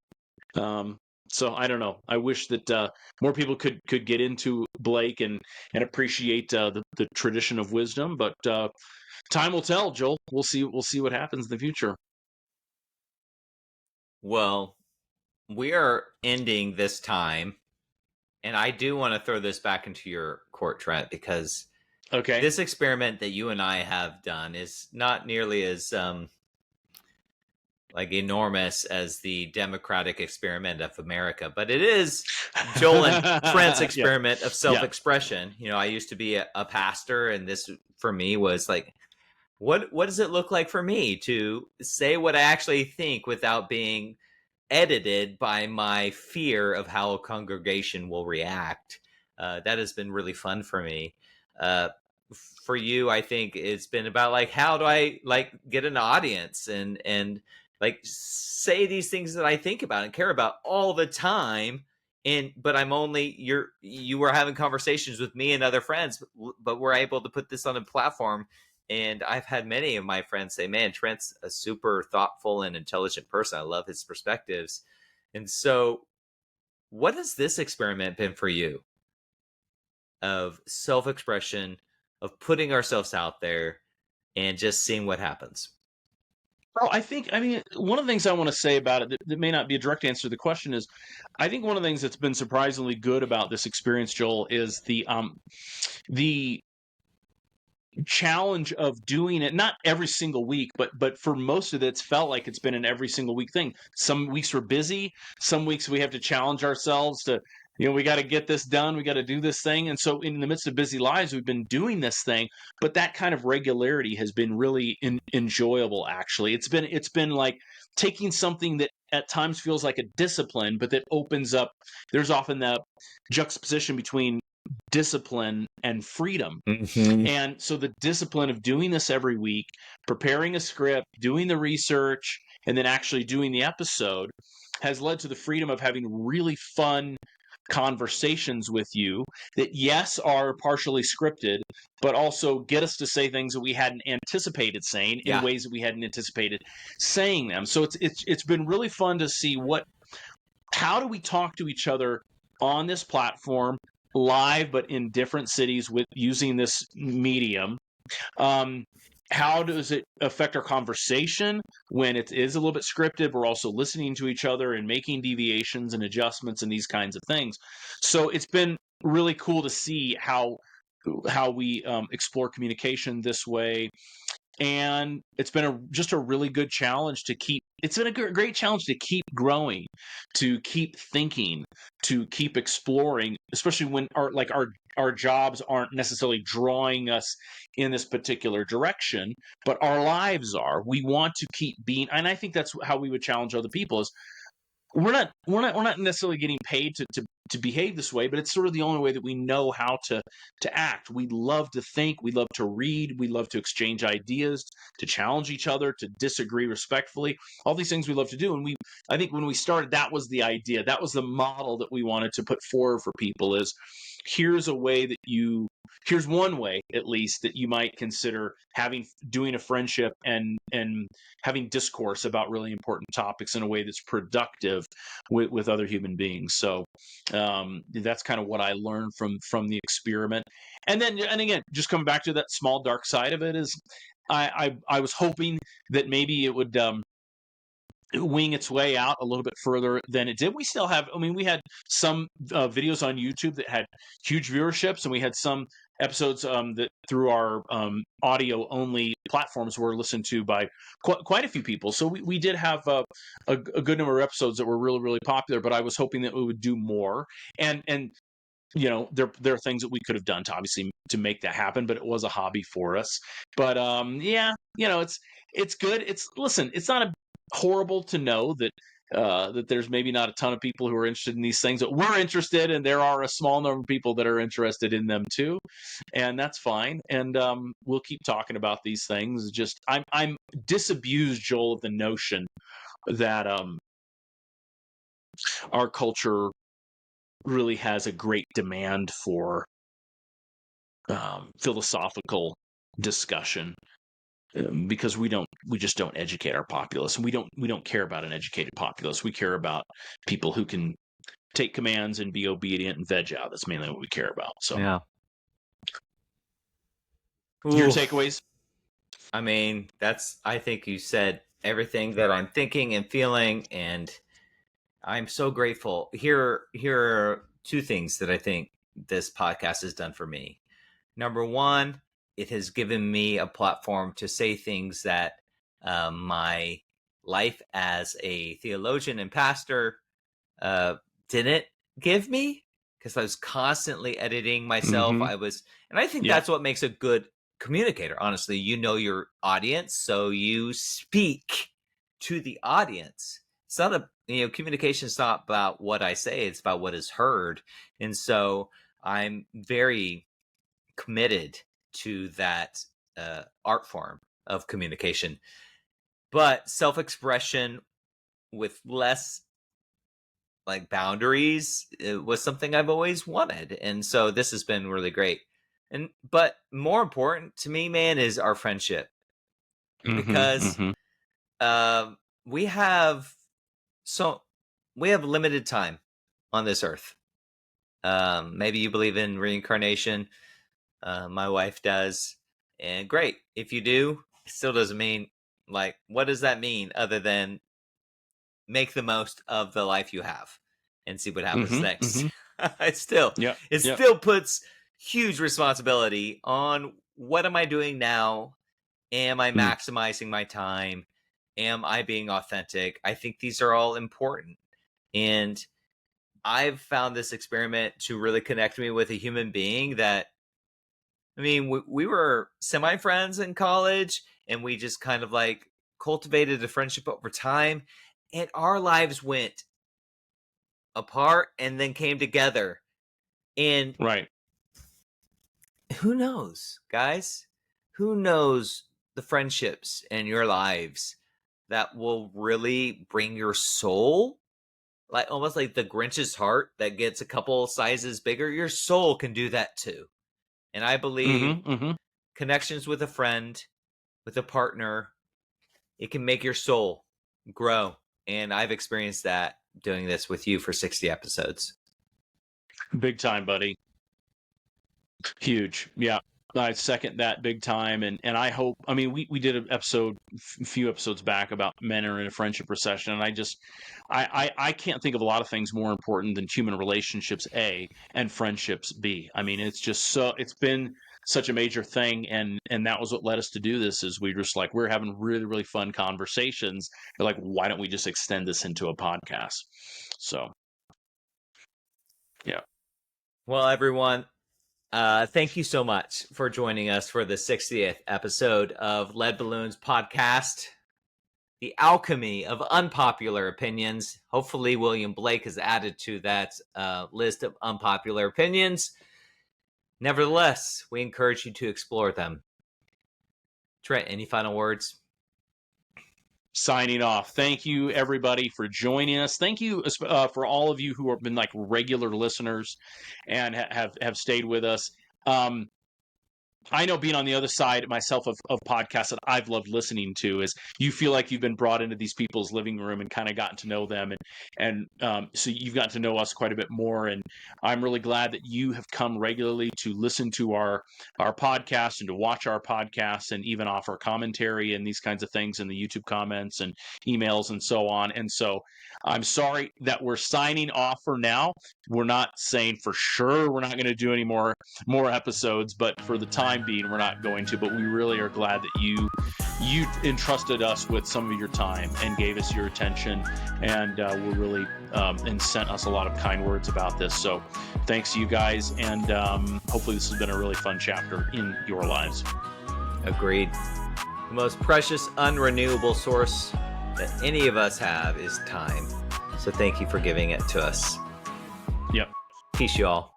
so I don't know. I wish that more people could get into Blake and appreciate the tradition of wisdom. But time will tell, Joel. We'll see. We'll see what happens in the future. Well, we are ending this time, and I do want to throw this back into your court, Trent, because Okay. this experiment that you and I have done is not nearly as like enormous as the democratic experiment of America, but it is Joel and Trent's Yeah. experiment of Yeah. self-expression. I used to be a pastor, and this for me was like, what does it look like for me to say what I actually think without being edited by my fear of how a congregation will react? That has been really fun for me. For you, I think it's been about like, how do I like get an audience and like say these things that I think about and care about all the time. But I'm only you were having conversations with me and other friends, but we're able to put this on a platform. And I've had many of my friends say, man, Trent's a super thoughtful and intelligent person. I love his perspectives. And so, what has this experiment been for you of self expression, of putting ourselves out there and just seeing what happens? Well, I mean, one of the things I want to say about it that may not be a direct answer to the question is, I think one of the things that's been surprisingly good about this experience, Joel, is the challenge of doing it not every single week, but for most of it, it's felt like it's been an every single week thing. Some weeks we're busy, some weeks we have to challenge ourselves to, we got to get this done, we got to do this thing. And so in the midst of busy lives, we've been doing this thing, but that kind of regularity has been really enjoyable. Actually, it's been like taking something that at times feels like a discipline, but that opens up. There's often that juxtaposition between discipline and freedom. Mm-hmm. And so the discipline of doing this every week, preparing a script, doing the research, and then actually doing the episode has led to the freedom of having really fun conversations with you that, yes, are partially scripted, but also get us to say things that we hadn't anticipated saying in Yeah. ways that we hadn't anticipated saying them. So it's been really fun to see how do we talk to each other on this platform live, but in different cities with using this medium. How does it affect our conversation when it is a little bit scripted? We're also listening to each other and making deviations and adjustments and these kinds of things. So it's been really cool to see how we explore communication this way. And it's been just a really good challenge to keep. It's been a great challenge to keep growing, to keep thinking, to keep exploring, especially when our jobs aren't necessarily drawing us in this particular direction, but our lives are. We want to keep being, and I think that's how we would challenge other people is we're not necessarily getting paid to behave this way, but it's sort of the only way that we know how to act. We love to think, we love to read, we love to exchange ideas, to challenge each other, to disagree respectfully. All these things we love to do, and I think when we started, that was the idea, that was the model that we wanted to put forward for people is here's one way at least that you might consider doing a friendship and having discourse about really important topics in a way that's productive with other human beings. So that's kind of what I learned from the experiment. And again, just coming back to that small dark side of it is I was hoping that maybe it would wing its way out a little bit further than it did. We still have, we had some videos on YouTube that had huge viewerships, and we had some episodes that through our audio only platforms were listened to by quite a few people. So we did have a good number of episodes that were really, really popular, but I was hoping that we would do more. And there are things that we could have done to obviously to make that happen, but it was a hobby for us. But it's good. It's not horrible to know that that there's maybe not a ton of people who are interested in these things, but we're interested, and there are a small number of people that are interested in them too, and that's fine. And we'll keep talking about these things. Just I'm disabused, Joel, of the notion that our culture really has a great demand for philosophical discussion. Because we just don't educate our populace, and we don't care about an educated populace. We care about people who can take commands and be obedient and veg out. That's mainly what we care about. So, Yeah. Your takeaways? I think you said everything that I'm thinking and feeling, and I'm so grateful. Here are two things that I think this podcast has done for me. Number one, it has given me a platform to say things that my life as a theologian and pastor didn't give me, because I was constantly editing myself. Mm-hmm. And I think that's what makes a good communicator. Honestly, you know your audience, so you speak to the audience. It's not communication is not about what I say, it's about what is heard. And so I'm very committed to that art form of communication. But self-expression with less boundaries was something I've always wanted. And so this has been really great. But more important to me, man, is our friendship. Because we have limited time on this earth. Maybe you believe in reincarnation. My wife does. And great. If you do, it still doesn't mean, what does that mean other than make the most of the life you have and see what happens next? It still puts huge responsibility on what am I doing now? Am I maximizing my time? Am I being authentic? I think these are all important. And I've found this experiment to really connect me with a human being that, we were semi-friends in college, and we just kind of cultivated a friendship over time, and our lives went apart and then came together. And who knows, guys? Who knows the friendships in your lives that will really bring your soul like almost like the Grinch's heart that gets a couple sizes bigger, your soul can do that too. And I believe connections with a friend, with a partner, it can make your soul grow. And I've experienced that doing this with you for 60 episodes. Big time, buddy. Huge. Yeah. I second that big time. And I hope, I mean, we did an episode a few episodes back about men are in a friendship recession. And I can't think of a lot of things more important than human relationships, A, and friendships, B. I mean, it's just it's been such a major thing. And that was what led us to do this is we're having really, really fun conversations. We're like, why don't we just extend this into a podcast? So, yeah. Well, everyone, thank you so much for joining us for the 60th episode of Lead Balloons podcast, The Alchemy of Unpopular Opinions. Hopefully, William Blake has added to that list of unpopular opinions. Nevertheless, we encourage you to explore them. Trent, any final words? Signing off. Thank you, everybody, for joining us. Thank you for all of you who have been like regular listeners and have stayed with us. I know being on the other side myself of podcasts that I've loved listening to is you feel like you've been brought into these people's living room and kind of gotten to know them. And so you've gotten to know us quite a bit more. And I'm really glad that you have come regularly to listen to our podcast and to watch our podcasts and even offer commentary and these kinds of things in the YouTube comments and emails and so on. And so I'm sorry that we're signing off for now. We're not saying for sure we're not going to do any more episodes, but for the time being, we're not going to. But we really are glad that you entrusted us with some of your time and gave us your attention, and we're really and sent us a lot of kind words about this. So thanks to you guys, and hopefully this has been a really fun chapter in your lives. Agreed. The most precious, unrenewable source that any of us have is time. So thank you for giving it to us. Yep. Peace, y'all.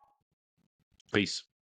Peace.